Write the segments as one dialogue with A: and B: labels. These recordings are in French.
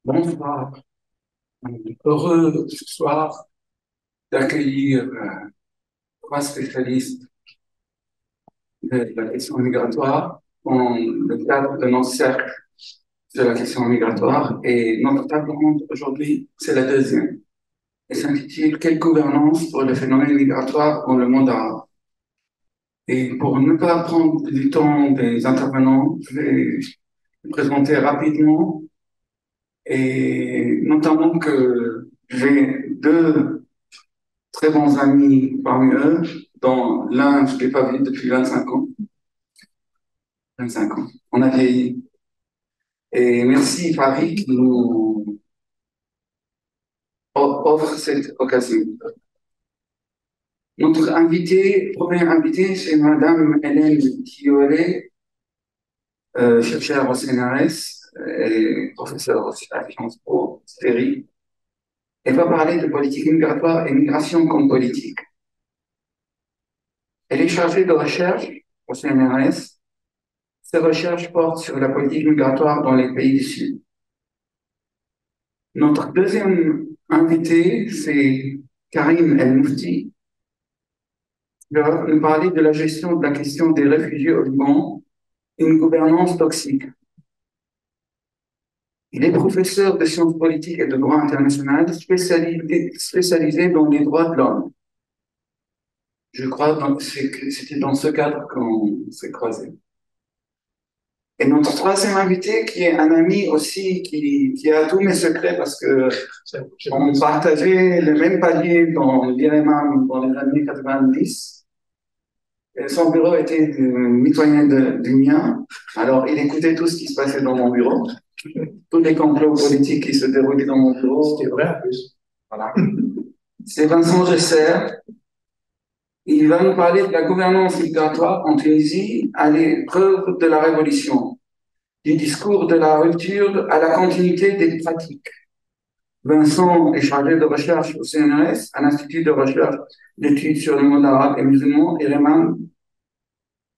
A: Bonsoir. Heureux ce soir d'accueillir trois spécialistes de la question migratoire dans le cadre de notre cercle de la question migratoire. Et notre table ronde aujourd'hui, c'est la deuxième. Elle s'intitule Quelle gouvernance pour le phénomène migratoire dans le monde arabe? Et pour ne pas prendre du temps des intervenants, je vais me présenter rapidement et notamment que j'ai deux très bons amis parmi eux, dont l'un, je ne l'ai pas vu depuis 25 ans. 25 ans. On a vieilli. Et merci Farid qui nous offre cette occasion. Notre invité, première invitée, c'est Madame Hélène Thioré, chercheure au CNRS et professeure aussi à Sciences Po, Stéry. Elle va parler de politique migratoire et migration comme politique. Elle est chargée de recherche au CNRS. Ses recherches portent sur la politique migratoire dans les pays du Sud. Notre deuxième invité, c'est Karim El Moufti, qui va nous parler de la gestion de la question des réfugiés au Liban, une gouvernance toxique. Il est professeur de sciences politiques et de droit international, spécialisé dans les droits de l'homme. Je crois que c'était dans ce cadre qu'on s'est croisés. Et notre troisième invité, qui est un ami aussi, qui a tous mes secrets parce que on partageait le même palier dans l'IREMAM dans les années 90. Et son bureau était mitoyen du mien. Alors, il écoutait tout ce qui se passait dans mon bureau, tous les complots politiques qui se déroulaient dans mon bureau. C'était vrai en plus. Voilà. C'est Vincent Gesser. Il va nous parler de la gouvernance migratoire en Tunisie à l'épreuve de la révolution, du discours de la rupture à la continuité des pratiques. Vincent est chargé de recherche au CNRS, à l'Institut de recherche d'études sur le monde arabe et musulman, IREMAM,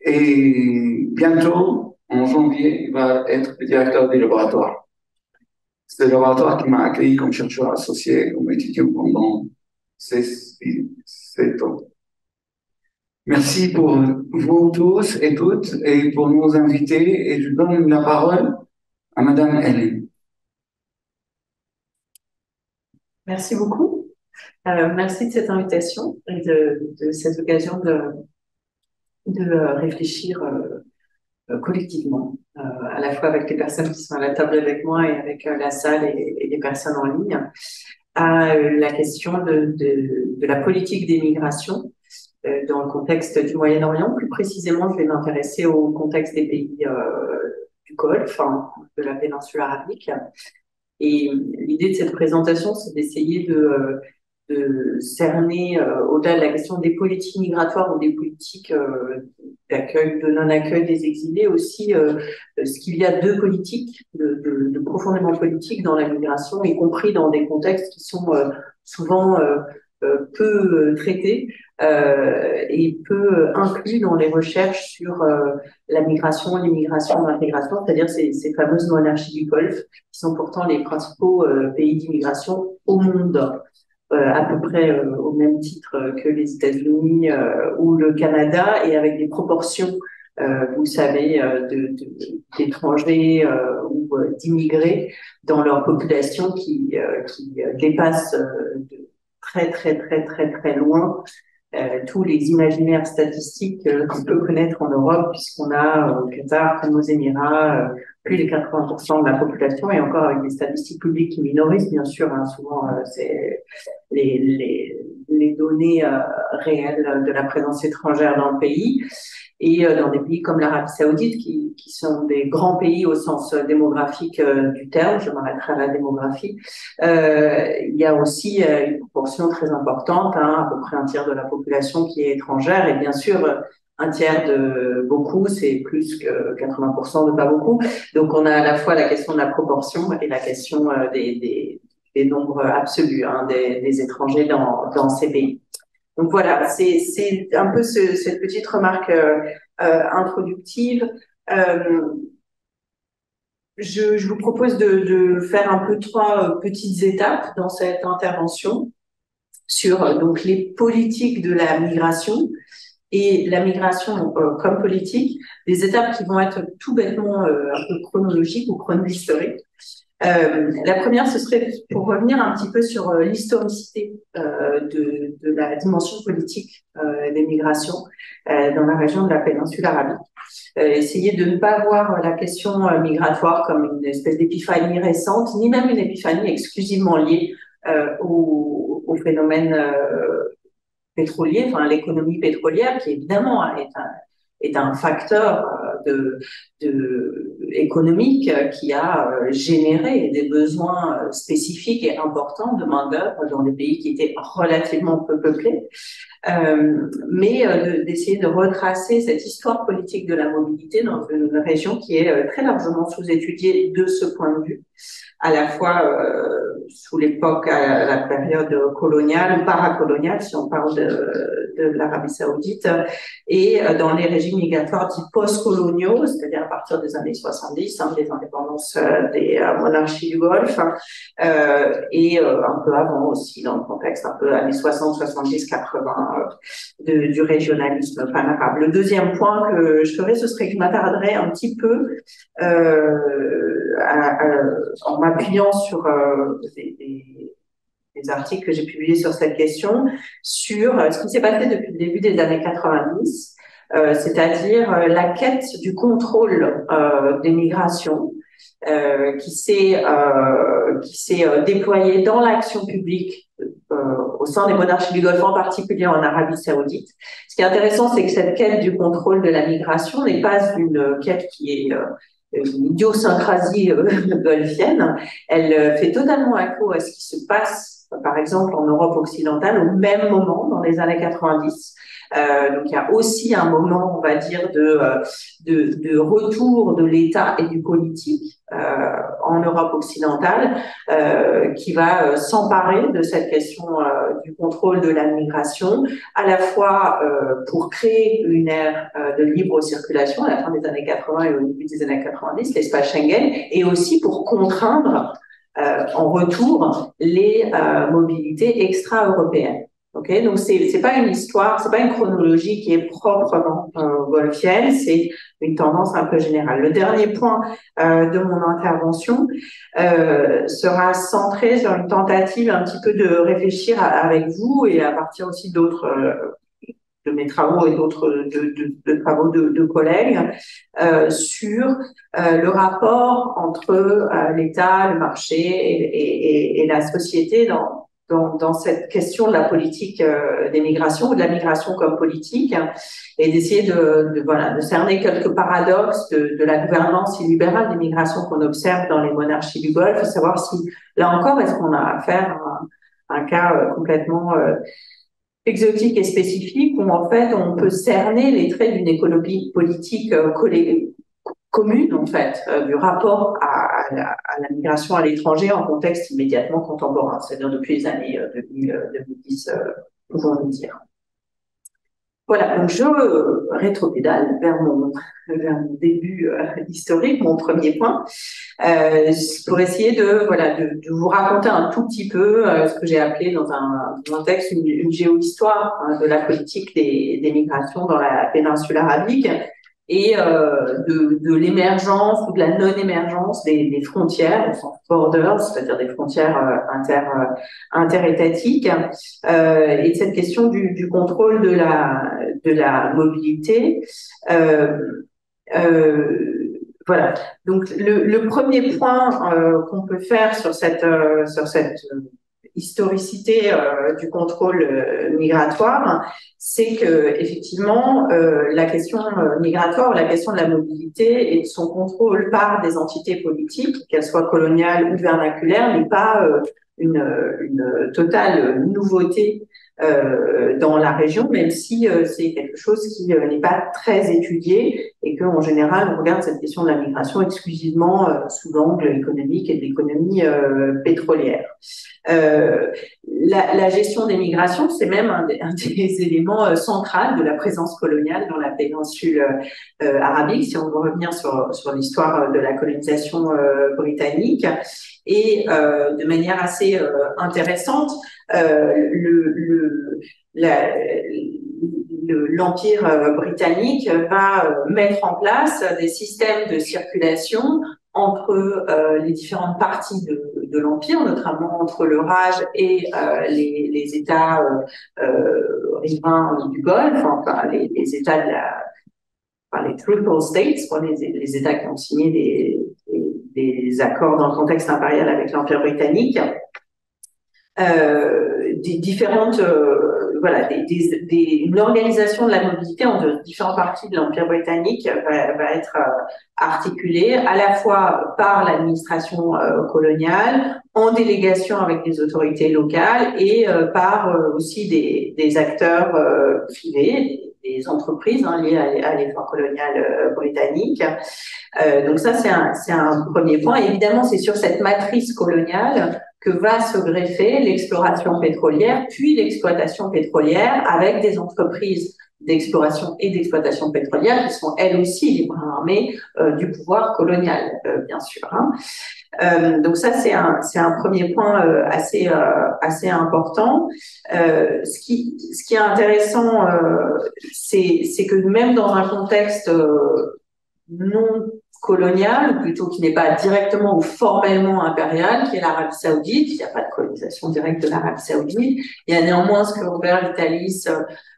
A: et bientôt, en janvier, il va être le directeur du laboratoire. C'est le laboratoire qui m'a accueilli comme chercheur associé, comme étudiant pendant 7 ans. Merci pour vous tous et toutes et pour nos invités et je donne la parole à Madame Hélène.
B: Merci beaucoup. Merci de cette invitation et de cette occasion de réfléchir collectivement, à la fois avec les personnes qui sont à la table avec moi et avec la salle et les personnes en ligne, à la question de la politique des migrations dans le contexte du Moyen-Orient. Plus précisément, je vais m'intéresser au contexte des pays du Golfe, hein, de la péninsule arabique. Et l'idée de cette présentation, c'est d'essayer de cerner, au-delà de la question des politiques migratoires ou des politiques d'accueil, de non-accueil des exilés, aussi ce qu'il y a de politique, de profondément politique dans la migration, y compris dans des contextes qui sont souvent peu traités et peu inclus dans les recherches sur la migration, l'immigration, l'intégration, c'est-à-dire ces fameuses monarchies du Golfe, qui sont pourtant les principaux pays d'immigration au monde, à peu près au même titre que les États-Unis ou le Canada, et avec des proportions, vous le savez, d'étrangers ou d'immigrés dans leur population qui dépassent de très, très, très, très, très loin tous les imaginaires statistiques qu'on peut connaître en Europe, puisqu'on a au Qatar, comme aux Émirats, plus de 80% de la population, et encore avec des statistiques publiques qui minorisent, bien sûr, hein, souvent c'est les données réelles de la présence étrangère dans le pays, et dans des pays comme l'Arabie Saoudite, qui sont des grands pays au sens démographique du terme, je m'arrêterai à la démographie. Il y a aussi une proportion très importante, hein, à peu près un tiers de la population qui est étrangère, et bien sûr, un tiers de beaucoup, c'est plus que 80% de pas beaucoup. Donc, on a à la fois la question de la proportion et la question des nombres absolus, hein, des étrangers dans ces pays. Donc voilà, c'est un peu cette petite remarque introductive. je vous propose de faire un peu trois petites étapes dans cette intervention sur donc les politiques de la migration et la migration comme politique, des étapes qui vont être tout bêtement un peu chronologiques ou chronohistoriques. La première, ce serait pour revenir un petit peu sur l'historicité de la dimension politique des migrations dans la région de la péninsule arabique. Essayer de ne pas voir la question migratoire comme une espèce d'épiphanie récente, ni même une épiphanie exclusivement liée au phénomène pétrolier, enfin l'économie pétrolière, qui évidemment est un facteur économique qui a généré des besoins spécifiques et importants de main-d'œuvre dans des pays qui étaient relativement peu peuplés. Mais d'essayer de retracer cette histoire politique de la mobilité dans une région qui est très largement sous-étudiée de ce point de vue, à la fois sous l'époque, à la période coloniale ou paracoloniale, si on parle de l'Arabie Saoudite, et dans les régimes migratoires dits post-coloniaux, c'est-à-dire à partir des années 70, des indépendances des monarchies du Golfe, et un peu avant aussi, dans le contexte un peu années 60, 70, 80 du régionalisme pan-arabe. Le deuxième point que je ferais, ce serait que je m'attarderais un petit peu en m'appuyant sur des articles que j'ai publiés sur cette question, sur ce qui s'est passé depuis le début des années 90, c'est-à-dire la quête du contrôle des migrations qui s'est déployée dans l'action publique au sein des monarchies du Golfe, en particulier en Arabie Saoudite. Ce qui est intéressant, c'est que cette quête du contrôle de la migration n'est pas une quête qui est une idiosyncrasie golfienne. Elle fait totalement écho à ce qui se passe, par exemple, en Europe occidentale, au même moment, dans les années 90. Donc, il y a aussi un moment, on va dire, de retour de l'État et du politique en Europe occidentale qui va s'emparer de cette question du contrôle de la migration, à la fois pour créer une ère de libre circulation à la fin des années 80 et au début des années 90, l'espace Schengen, et aussi pour contraindre en retour les mobilités extra-européennes. Okay, donc c'est pas une histoire, c'est pas une chronologie qui est proprement golfienne, c'est une tendance un peu générale. Le dernier point de mon intervention sera centré sur une tentative un petit peu de réfléchir avec vous et à partir aussi d'autres de mes travaux et d'autres de travaux de collègues sur le rapport entre l'État, le marché et la société dans cette question de la politique des migrations ou de la migration comme politique, et d'essayer de cerner quelques paradoxes de la gouvernance illibérale des migrations qu'on observe dans les monarchies du Golfe, et savoir si, là encore, est-ce qu'on a affaire à un cas complètement exotique et spécifique, où en fait on peut cerner les traits d'une économie politique commune, en fait, du rapport à la migration à l'étranger en contexte immédiatement contemporain, c'est-à-dire depuis les années 2010, pouvons-nous dire. Voilà, donc je rétropédale vers mon début historique, mon premier point, pour essayer de vous raconter un tout petit peu ce que j'ai appelé dans un texte une géohistoire de la politique des migrations dans la péninsule arabique, et de l'émergence ou de la non-émergence des frontières, au sens borders, c'est-à-dire des frontières interétatiques, et de cette question du contrôle de la mobilité. Voilà. Donc le premier point qu'on peut faire sur cette historicité du contrôle migratoire, c'est que effectivement la question migratoire, la question de la mobilité et de son contrôle par des entités politiques, qu'elles soient coloniales ou vernaculaires, n'est pas une totale nouveauté dans la région, même si c'est quelque chose qui n'est pas très étudié et qu'en général, on regarde cette question de la migration exclusivement sous l'angle économique et de l'économie pétrolière. La gestion des migrations, c'est même un des éléments centraux de la présence coloniale dans la péninsule arabique, si on veut revenir sur l'histoire de la colonisation britannique. Et de manière assez intéressante, l'Empire britannique va mettre en place des systèmes de circulation entre les différentes parties de l'Empire, notamment entre le Raj et les États riverains du Golfe, enfin les États les Truthful States, les États qui ont signé des accords dans le contexte impérial avec l'Empire britannique. Une organisation de la mobilité entre différentes parties de l'Empire britannique va être articulée à la fois par l'administration coloniale, en délégation avec des autorités locales et par aussi des acteurs privés, des entreprises liées à l'effort colonial britannique. Donc ça, c'est un premier point. Et évidemment, c'est sur cette matrice coloniale que va se greffer l'exploration pétrolière, puis l'exploitation pétrolière avec des entreprises d'exploration et d'exploitation pétrolière qui sont elles aussi les bras armés du pouvoir colonial, bien sûr. Donc ça, c'est un premier point assez important. Ce qui est intéressant, c'est que même dans un contexte non colonial, ou plutôt qui n'est pas directement ou formellement impérial, qui est l'Arabie Saoudite. Il n'y a pas de colonisation directe de l'Arabie Saoudite. Il y a néanmoins ce que Robert Vitalis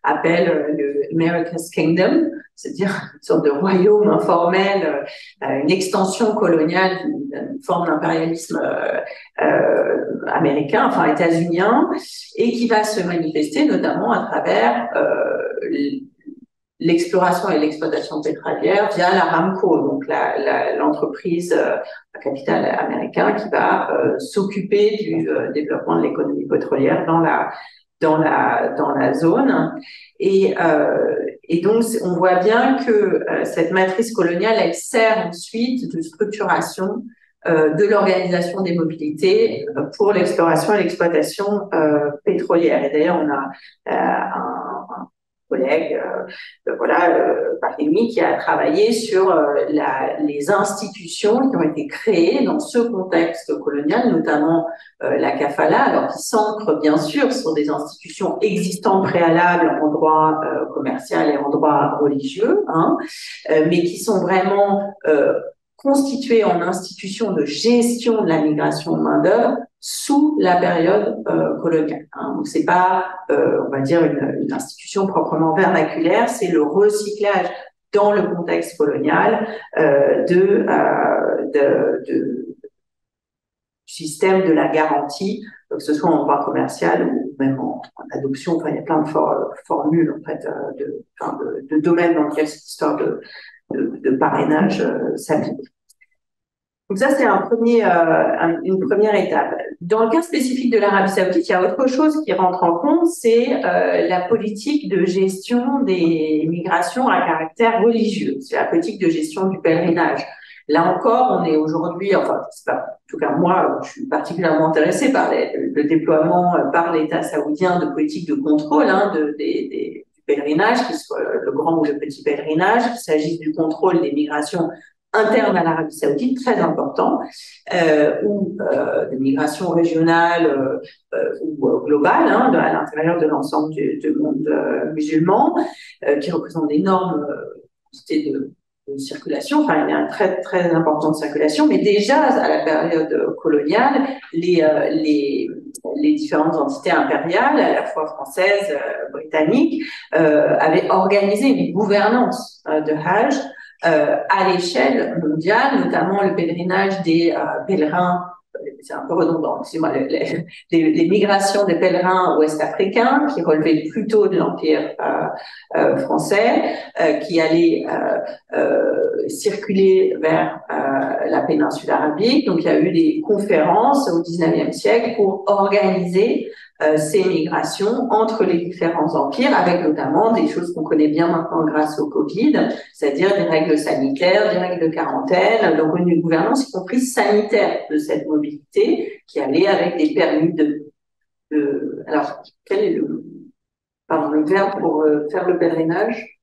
B: appelle le America's Kingdom, c'est-à-dire une sorte de royaume informel, une extension coloniale d'une forme d'impérialisme américain, enfin états-unien, et qui va se manifester notamment à travers l'exploration et l'exploitation pétrolière via l'Aramco, donc l'entreprise à capital américain qui va s'occuper du développement de l'économie pétrolière dans la zone. Et donc, on voit bien que cette matrice coloniale, elle sert ensuite de structuration de l'organisation des mobilités pour l'exploration et l'exploitation pétrolière. Et d'ailleurs, on a un collègue, Brahimi, qui a travaillé sur les institutions qui ont été créées dans ce contexte colonial, notamment la kafala, alors qui s'ancre bien sûr sur des institutions existantes préalables en droit commercial et en droit religieux, mais qui sont vraiment constituées en institutions de gestion de la migration de main-d'œuvre sous la période coloniale. Donc c'est pas, on va dire, une institution proprement vernaculaire, c'est le recyclage dans le contexte colonial du système de la garantie, que ce soit en droit commercial ou même en adoption. Enfin, il y a plein de formules en fait de domaines dans lesquels cette histoire de parrainage s'applique. Donc ça, c'est une première étape. Dans le cas spécifique de l'Arabie Saoudite, il y a autre chose qui rentre en compte, c'est la politique de gestion des migrations à caractère religieux. C'est la politique de gestion du pèlerinage. Là encore, on est aujourd'hui, enfin, c'est pas, en tout cas moi, je suis particulièrement intéressée par le déploiement par l'État saoudien de politiques de contrôle du pèlerinage, qu'il soit le grand ou le petit pèlerinage, qu'il s'agisse du contrôle des migrations interne à l'Arabie Saoudite, très important, ou des migrations régionales ou globales, à l'intérieur de l'ensemble du monde musulman, qui représente d'énormes quantités de circulation. Enfin, il y a une très très importante circulation, mais déjà à la période coloniale, les différentes entités impériales, à la fois françaises, britanniques, avaient organisé une gouvernance de Hajj à l'échelle mondiale, notamment le pèlerinage des pèlerins, c'est un peu redondant, excusez-moi, les migrations des pèlerins ouest-africains qui relevaient plutôt de l'Empire français, qui allaient circuler vers la péninsule arabique. Donc, il y a eu des conférences au 19e siècle pour organiser ces migrations entre les différents empires, avec notamment des choses qu'on connaît bien maintenant grâce au Covid, c'est-à-dire des règles sanitaires, des règles de quarantaine, donc une gouvernance y compris sanitaire de cette mobilité qui allait avec des permis alors, quel est le verbe pour faire le pèlerinage?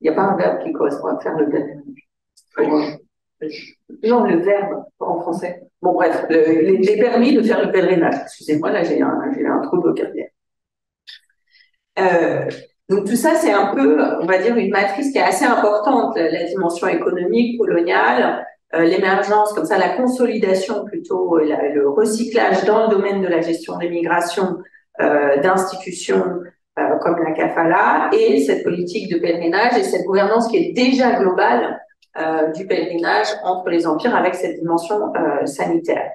B: Il n'y a pas un verbe qui correspond à faire le pèlerinage. Non, le verbe, pas en français. Bon, bref, les permis de faire le pèlerinage. Excusez-moi, là, j'ai un trou de vocabulaire. Donc, tout ça, c'est un peu, on va dire, une matrice qui est assez importante, la dimension économique, coloniale, l'émergence, comme ça, la consolidation plutôt, le recyclage dans le domaine de la gestion des migrations d'institutions comme la CAFALA et cette politique de pèlerinage et cette gouvernance qui est déjà globale du pèlerinage entre les empires avec cette dimension sanitaire.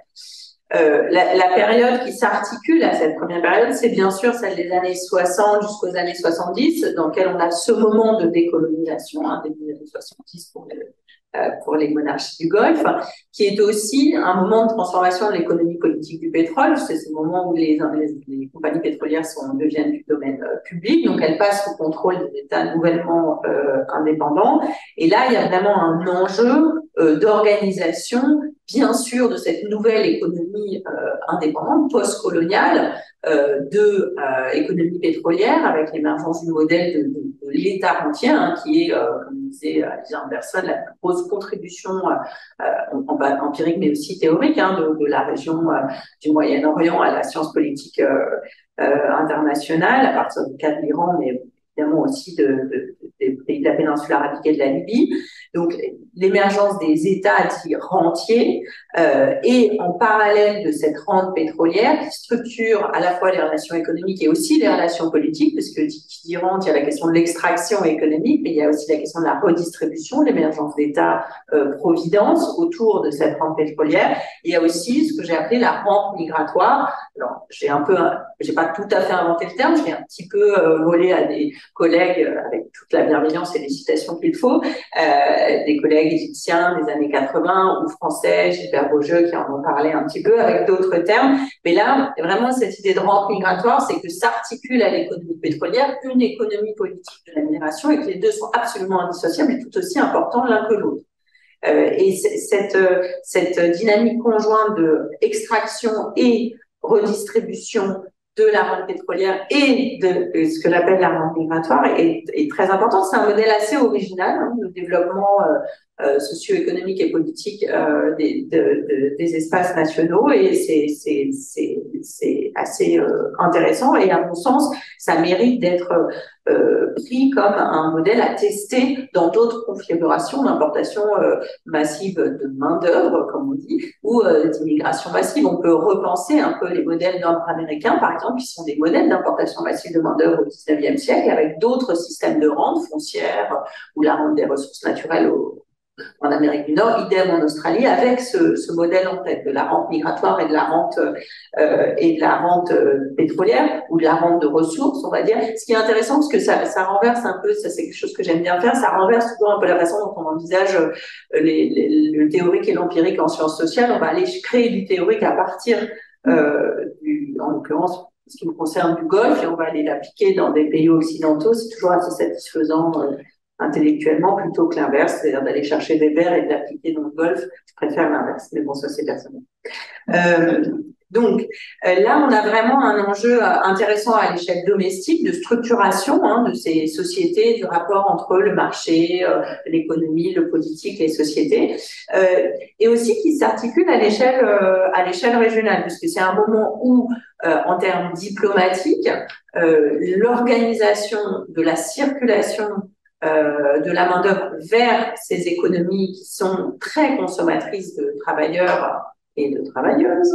B: La période qui s'articule à cette première période, c'est bien sûr celle des années 60 jusqu'aux années 70, dans laquelle on a ce moment de décolonisation, début des années 70 pour les monarchies du Golfe, qui est aussi un moment de transformation de l'économie politique du pétrole. C'est ce moment où les compagnies pétrolières deviennent du domaine public, donc elles passent sous contrôle des États nouvellement indépendants. Et là, il y a vraiment un enjeu d'organisation, bien sûr, de cette nouvelle économie indépendante, post-coloniale, de économie pétrolière, avec l'émergence du modèle de l'État rentier, qui est, comme disait Lisa Anderson, la plus grosse contribution empirique, mais aussi théorique, de la région du Moyen-Orient à la science politique internationale, à partir du cas de l'Iran, mais évidemment aussi des pays de la péninsule arabique et de la Libye. Donc, l'émergence des États dits rentiers et en parallèle de cette rente pétrolière qui structure à la fois les relations économiques et aussi les relations politiques, parce que qui dit rente, il y a la question de l'extraction économique, mais il y a aussi la question de la redistribution, l'émergence d'États-providence autour de cette rente pétrolière. Il y a aussi ce que j'ai appelé la rente migratoire. Alors, j'ai pas tout à fait inventé le terme, j'ai un petit peu volé à des collègues avec toute la bienveillance et les citations qu'il faut, des collègues égyptiens des années 80 ou français, Gilbert Beaujeu qui en ont parlé un petit peu avec d'autres termes. Mais là, vraiment, cette idée de rente migratoire, c'est que s'articule à l'économie pétrolière une économie politique de la migration et que les deux sont absolument indissociables et tout aussi importants l'un que l'autre. Et cette dynamique conjointe de extraction et redistribution de la rente pétrolière et de ce que j'appelle la rente migratoire est très important. C'est un modèle assez original, le développement socio-économique et politique des espaces nationaux, et c'est assez intéressant, et à mon sens, ça mérite d'être pris comme un modèle à tester dans d'autres configurations d'importation massive de main-d'œuvre, comme on dit, ou d'immigration massive. On peut repenser un peu les modèles nord-américains, par exemple, qui sont des modèles d'importation massive de main-d'œuvre au XIXe siècle, avec d'autres systèmes de rente foncière ou la rente des ressources naturelles en Amérique du Nord, idem en Australie, avec ce modèle en tête de la rente migratoire et de la rente pétrolière, ou de la rente de ressources, on va dire. Ce qui est intéressant, parce que ça renverse un peu, ça c'est quelque chose que j'aime bien faire, ça renverse souvent un peu la façon dont on envisage le théorique et l'empirique en sciences sociales. On va aller créer du théorique à partir en l'occurrence, ce qui me concerne, du Golfe, et on va aller l'appliquer dans des pays occidentaux. C'est toujours assez satisfaisant intellectuellement, plutôt que l'inverse, c'est-à-dire d'aller chercher des vers et de l'appliquer dans le Golfe. Je préfère l'inverse, mais bon, ça c'est personnel. Donc là, on a vraiment un enjeu intéressant à l'échelle domestique de structuration de ces sociétés, du rapport entre le marché, l'économie, le politique, les sociétés, et aussi qui s'articule à l'échelle régionale, puisque c'est un moment où, en termes diplomatiques, l'organisation de la circulation de la main-d'œuvre vers ces économies qui sont très consommatrices de travailleurs et de travailleuses,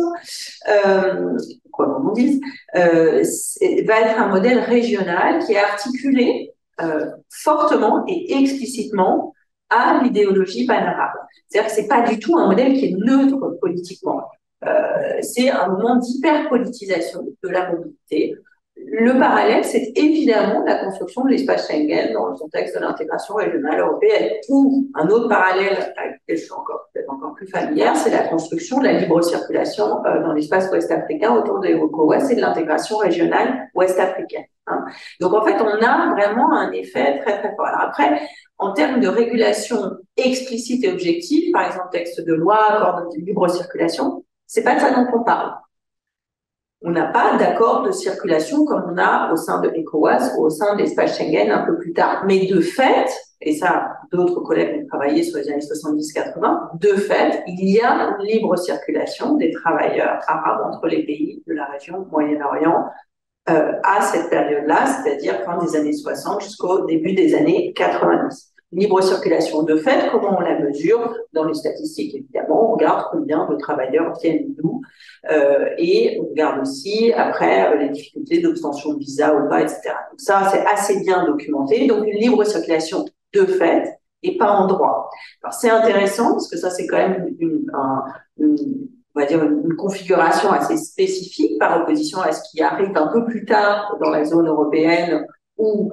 B: quoi qu'on en dise, va être un modèle régional qui est articulé fortement et explicitement à l'idéologie pan-arabe. C'est-à-dire que c'est pas du tout un modèle qui est neutre politiquement. C'est un moment d'hyperpolitisation de la mobilité. le parallèle, c'est évidemment la construction de l'espace Schengen dans le contexte de l'intégration régionale européenne. Ou un autre parallèle avec lequel je suis peut-être encore plus familière, c'est la construction de la libre circulation dans l'espace ouest-africain autour de ECOWAS et de l'intégration régionale ouest-africaine. Hein. Donc en fait, on a vraiment un effet très très fort. Alors après, en termes de régulation explicite et objective, par exemple texte de loi, accord de libre circulation, c'est pas de ça dont on parle. On n'a pas d'accord de circulation comme on a au sein de l'ECOWAS ou au sein de l'espace Schengen un peu plus tard. Mais de fait, et ça, d'autres collègues ont travaillé sur les années 70-80, de fait, il y a une libre circulation des travailleurs arabes entre les pays de la région Moyen-Orient à cette période-là, c'est-à-dire fin des années 60 jusqu'au début des années 90. Libre circulation de fait, comment on la mesure? Dans les statistiques, évidemment, on regarde combien de travailleurs viennent d'où, et on regarde aussi, après, les difficultés d'obtention de visa ou pas, etc. Donc ça, c'est assez bien documenté. Donc, une libre circulation de fait et pas en droit. Alors, c'est intéressant, parce que ça, c'est quand même on va dire une configuration assez spécifique par opposition à ce qui arrive un peu plus tard dans la zone européenne ou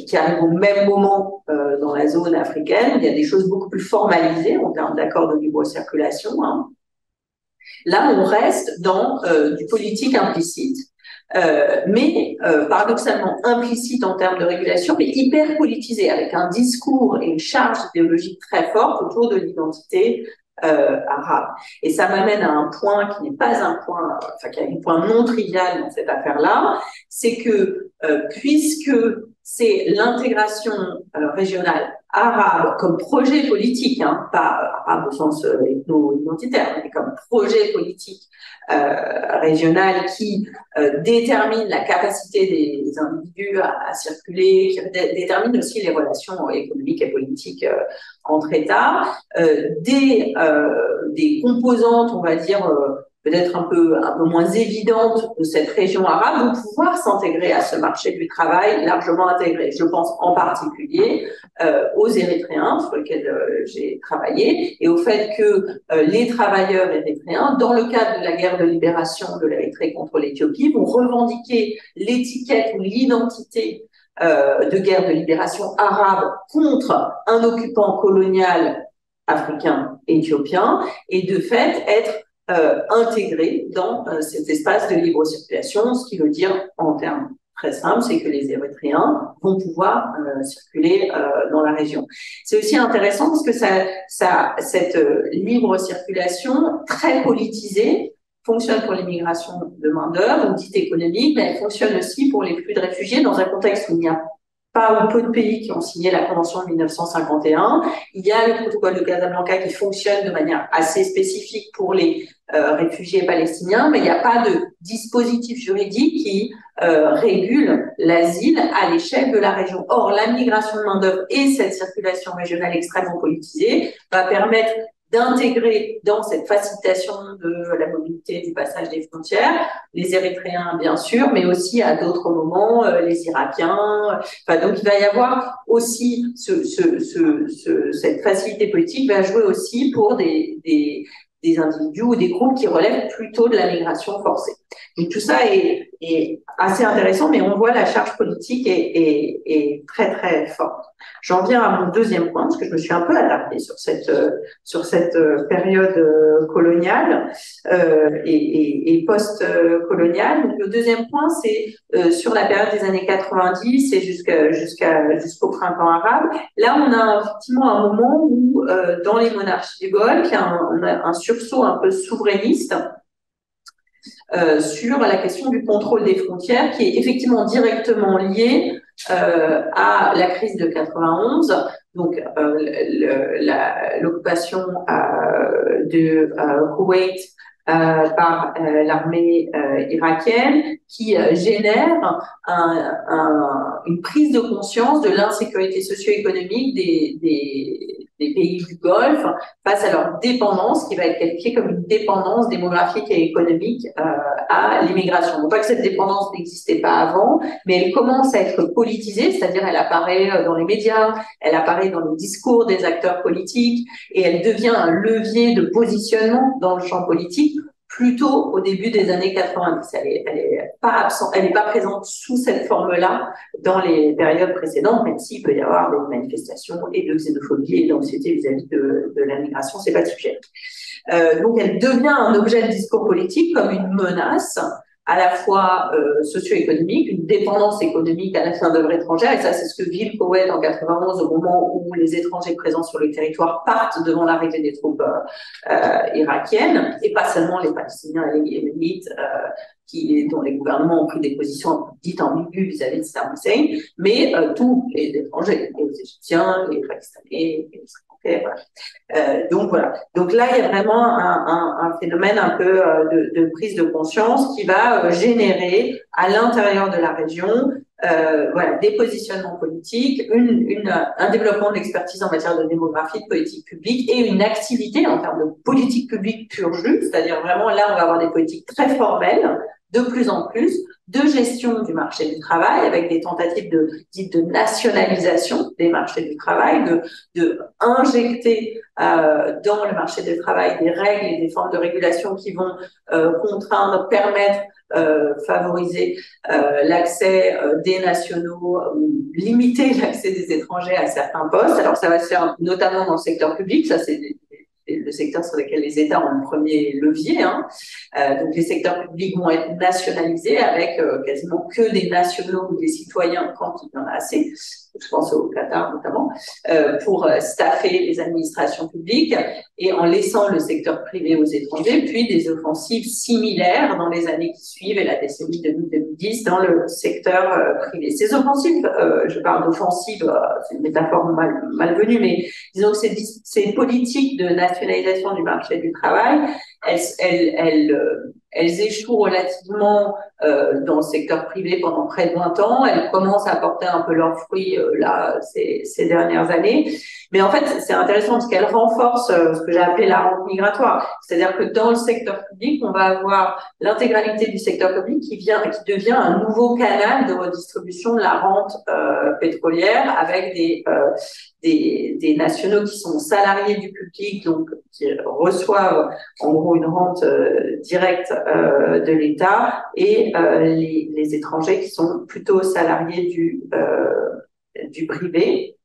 B: qui arrive au même moment dans la zone africaine. Il y a des choses beaucoup plus formalisées en termes d'accords de libre circulation. Hein. Là, on reste dans du politique implicite, mais paradoxalement implicite en termes de régulation, mais hyper politisé, avec un discours et une charge idéologique très forte autour de l'identité arabe. Et ça m'amène à un point qui n'est pas un point, enfin qui est un point non trivial dans cette affaire-là, c'est que puisque c'est l'intégration régionale arabe comme projet politique, hein, pas arabe au sens ethno-identitaire, mais comme projet politique régional qui détermine la capacité des individus à circuler, qui détermine aussi les relations économiques et politiques entre États, des composantes, on va dire, peut-être un peu moins évidentes de cette région arabe vont pouvoir s'intégrer à ce marché du travail largement intégré. Je pense en particulier aux Érythréens sur lesquels j'ai travaillé et au fait que les travailleurs érythréens, dans le cadre de la guerre de libération de l'Érythrée contre l'Éthiopie, vont revendiquer l'étiquette ou l'identité de guerre de libération arabe contre un occupant colonial africain éthiopien et de fait être intégré dans cet espace de libre circulation, ce qui veut dire en termes très simples, c'est que les Érythréens vont pouvoir circuler dans la région. C'est aussi intéressant parce que cette libre circulation très politisée fonctionne pour l'immigration de main-d'œuvre ou dite économique, mais elle fonctionne aussi pour les flux de réfugiés dans un contexte où il n'y a pas ou peu de pays qui ont signé la Convention de 1951. Il y a le protocole de Casablanca qui fonctionne de manière assez spécifique pour les réfugiés palestiniens, mais il n'y a pas de dispositif juridique qui régule l'asile à l'échelle de la région. Or, la migration de main-d'œuvre et cette circulation régionale extrêmement politisée va permettre d'intégrer dans cette facilitation de la mobilité du passage des frontières les Érythréens, bien sûr, mais aussi à d'autres moments les Irakiens. Enfin, donc, il va y avoir aussi cette facilité politique va jouer aussi pour des individus ou des groupes qui relèvent plutôt de la migration forcée. Donc, tout ça est assez intéressant, mais on voit la charge politique est très, très forte. J'en viens à mon deuxième point, parce que je me suis un peu attardée sur cette période coloniale et post-coloniale. Donc, le deuxième point, c'est sur la période des années 90 et jusqu'au printemps arabe. Là, on a effectivement un moment où, dans les monarchies du Golfe, il y a un sursaut un peu souverainiste sur la question du contrôle des frontières, qui est effectivement directement lié à la crise de 91, donc l'occupation de Koweït par l'armée irakienne, qui génère une prise de conscience de l'insécurité socio-économique des pays du Golfe face à leur dépendance, qui va être qualifiée comme une dépendance démographique et économique à l'immigration. Non pas que cette dépendance n'existait pas avant, mais elle commence à être politisée, c'est-à-dire elle apparaît dans les médias, elle apparaît dans les discours des acteurs politiques et elle devient un levier de positionnement dans le champ politique plutôt au début des années 90. Elle est pas absente, elle n'est pas présente sous cette forme-là dans les périodes précédentes, même s'il peut y avoir des manifestations et de xénophobie et d'anxiété vis-à-vis de la migration, c'est pas le sujet. Donc elle devient un objet de discours politique comme une menace à la fois socio-économique, une dépendance économique à la fin d'œuvre étrangère, et ça c'est ce que vit le Koweït en 91 au moment où les étrangers présents sur le territoire partent devant l'arrivée des troupes irakiennes, et pas seulement les Palestiniens et les Yéménites dont les gouvernements ont pris des positions dites ambiguës vis-à-vis de Saddam Hussein, mais tous les étrangers, les Égyptiens, les Pakistanais, les Sri Lankais, donc voilà. Donc là, il y a vraiment un phénomène un peu de prise de conscience qui va générer à l'intérieur de la région voilà, des positionnements politiques, un développement de l'expertise en matière de démographie, de politique publique et une activité en termes de politique publique pure jus, c'est-à-dire vraiment là, on va avoir des politiques très formelles, de plus en plus, de gestion du marché du travail avec des tentatives dites de nationalisation des marchés du travail, de injecter dans le marché du travail des règles et des formes de régulation qui vont contraindre, permettre, favoriser l'accès des nationaux ou limiter l'accès des étrangers à certains postes. Alors ça va se faire notamment dans le secteur public, ça c'est le secteur sur lequel les États ont le premier levier. Donc les secteurs publics vont être nationalisés avec quasiment que des nationaux ou des citoyens quand il y en a assez. Je pense au Qatar notamment, pour staffer les administrations publiques et en laissant le secteur privé aux étrangers, puis des offensives similaires dans les années qui suivent et la décennie 2010 dans le secteur privé. Ces offensives, je parle d'offensives, c'est une métaphore malvenue, mais disons que ces politiques de nationalisation du marché du travail, elles échouent relativement dans le secteur privé pendant près de 20 ans. Elles commencent à porter un peu leurs fruits là ces dernières années. Mais en fait, c'est intéressant parce qu'elles renforcent ce que j'ai appelé la rente migratoire. C'est-à-dire que dans le secteur public, on va avoir l'intégralité du secteur public qui devient un nouveau canal de redistribution de la rente pétrolière avec des nationaux qui sont salariés du public, donc qui reçoivent en gros une rente directe de l'État, et les étrangers qui sont plutôt salariés du privé,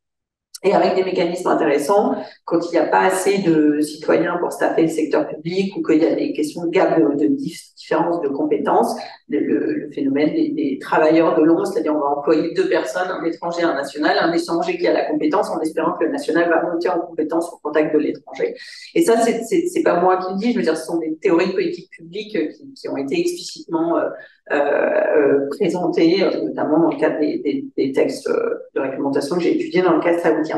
B: et avec des mécanismes intéressants quand il n'y a pas assez de citoyens pour staffer le secteur public ou qu'il y a des questions de gap de différence de compétences, le phénomène des travailleurs de l'ombre, c'est-à-dire on va employer deux personnes, un étranger et un national, un étranger qui a la compétence en espérant que le national va monter en compétence au contact de l'étranger. Et ça, c'est pas moi qui le dis, je veux dire, ce sont des théories de politique publique qui ont été explicitement présentées, notamment dans le cadre des textes de réglementation que j'ai étudiés dans le cadre saoudien.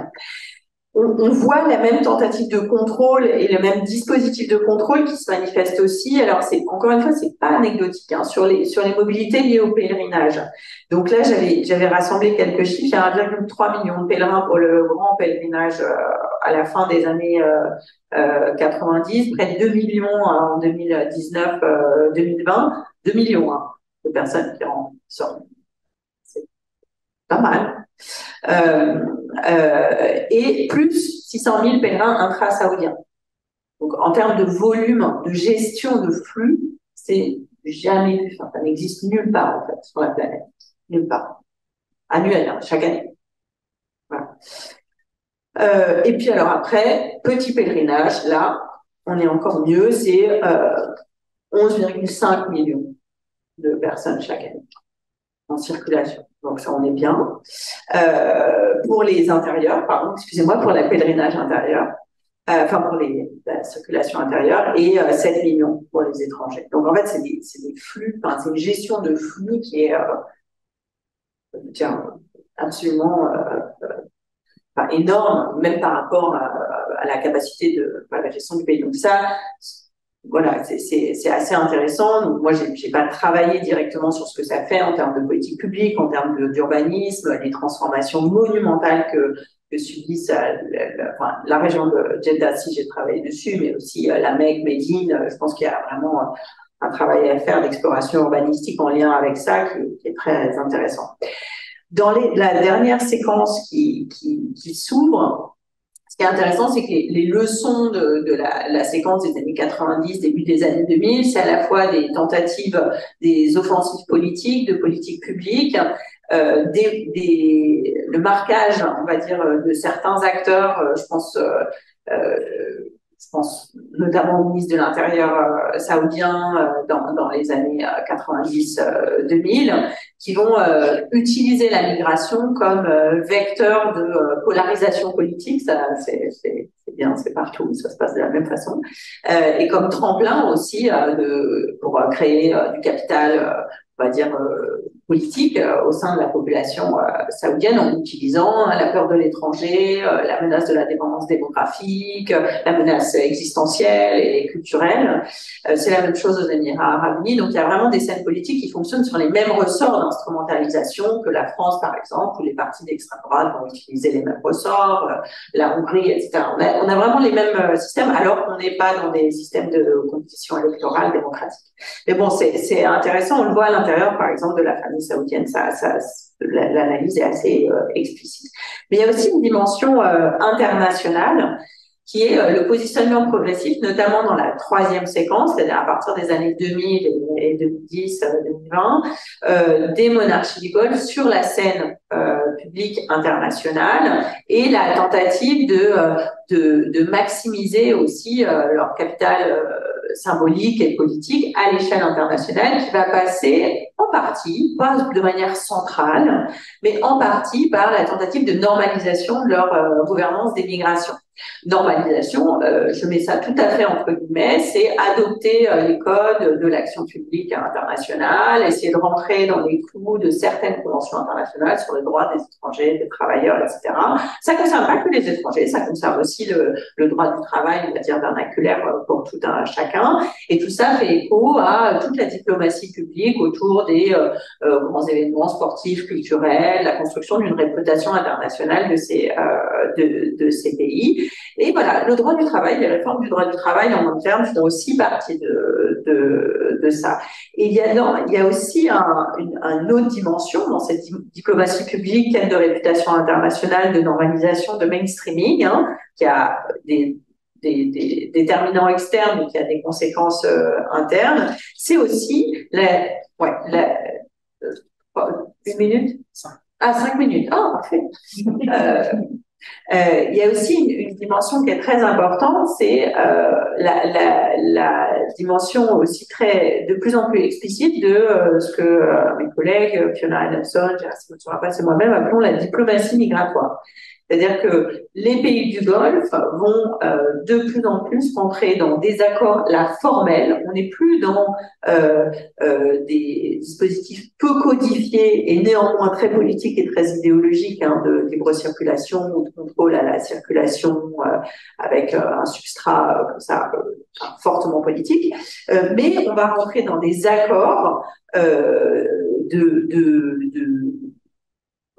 B: On voit la même tentative de contrôle et le même dispositif de contrôle qui se manifeste aussi. Alors, encore une fois, c'est pas anecdotique, sur les mobilités liées au pèlerinage. Donc là, j'avais rassemblé quelques chiffres. Il y a 1,3 million de pèlerins pour le grand pèlerinage à la fin des années 90, près de 2 millions en 2019-2020, 2 millions de personnes qui sortent. C'est pas mal. Et plus 600 000 pèlerins intra-saoudiens. Donc, en termes de volume, de gestion de flux, c'est jamais vu. Enfin, ça n'existe nulle part, en fait, sur la planète. Nulle part. Annuel, chaque année. Voilà. Et puis, alors après, petit pèlerinage, là, on est encore mieux, c'est 11,5 millions de personnes chaque année en circulation. Donc ça, on est bien. Pour les intérieurs, pardon, excusez-moi, pour la pèlerinage intérieur, pour la circulation intérieure, et 7 millions pour les étrangers. Donc en fait, c'est des flux, c'est une gestion de flux qui est absolument énorme, même par rapport à la capacité de la gestion du pays. Donc ça, voilà, c'est assez intéressant. Donc moi, j'ai pas travaillé directement sur ce que ça fait en termes de politique publique, en termes d'urbanisme, les transformations monumentales que subissent la région de Jeddah, si j'ai travaillé dessus, mais aussi la Mecque, Médine. Je pense qu'il y a vraiment un travail à faire d'exploration urbanistique en lien avec ça qui est très intéressant. Dans la dernière séquence qui s'ouvre, ce qui est intéressant, c'est que les leçons de la séquence des années 90, début des années 2000, c'est à la fois des tentatives, des offensives politiques, de politique publique, le marquage, on va dire, de certains acteurs, je pense notamment au ministre de l'Intérieur saoudien dans les années 90-2000, qui vont utiliser la migration comme vecteur de polarisation politique. Ça, c'est bien, c'est partout, ça se passe de la même façon. Et comme tremplin aussi pour créer du capital, on va dire, politique au sein de la population saoudienne en utilisant la peur de l'étranger, la menace de la dépendance démographique, la menace existentielle et culturelle. C'est la même chose aux Émirats arabes unis. Donc, il y a vraiment des scènes politiques qui fonctionnent sur les mêmes ressorts d'instrumentalisation que la France, par exemple, où les partis d'extrême droite vont utiliser les mêmes ressorts, la Hongrie, etc. On a vraiment les mêmes systèmes, alors qu'on n'est pas dans des systèmes de compétition électorale démocratique. Mais bon, c'est intéressant. On le voit à l'intérieur, par exemple, de la famille saoudienne. L'analyse est assez explicite. Mais il y a aussi une dimension internationale qui est le positionnement progressif, notamment dans la troisième séquence, c'est-à-dire à partir des années 2000 et 2010, 2020, des monarchies du Golfe sur la scène publique internationale et la tentative de maximiser aussi leur capital symbolique et politique à l'échelle internationale, qui va passer en partie, pas de manière centrale, mais en partie par la tentative de normalisation de leur gouvernance des migrations. Normalisation, je mets ça tout à fait entre guillemets, c'est adopter les codes de l'action publique internationale, essayer de rentrer dans les clous de certaines conventions internationales sur les droits des étrangers, des travailleurs, etc. Ça ne concerne pas que les étrangers, ça concerne aussi le droit du travail, on va dire vernaculaire pour tout un chacun. Et tout ça fait écho à toute la diplomatie publique autour des grands événements sportifs, culturels, la construction d'une réputation internationale de ces pays. Et voilà, le droit du travail, les réformes du droit du travail en interne font aussi partie de ça. Et il y a aussi une autre dimension dans cette diplomatie publique, quête de réputation internationale, de normalisation, de mainstreaming, qui a des déterminants externes, mais qui a des conséquences internes. C'est aussi une minute? 5 minutes. Ah, parfait. Il y a aussi une dimension qui est très importante, c'est la dimension aussi de plus en plus explicite de ce que mes collègues, Fiona Adamson, Géraldine Rapace et moi-même appelons la diplomatie migratoire. C'est-à-dire que les pays du Golfe vont de plus en plus rentrer dans des accords formels. On n'est plus dans des dispositifs peu codifiés et néanmoins très politiques et très idéologiques de libre circulation ou de contrôle à la circulation avec un substrat comme ça fortement politique. Mais on va rentrer dans des accords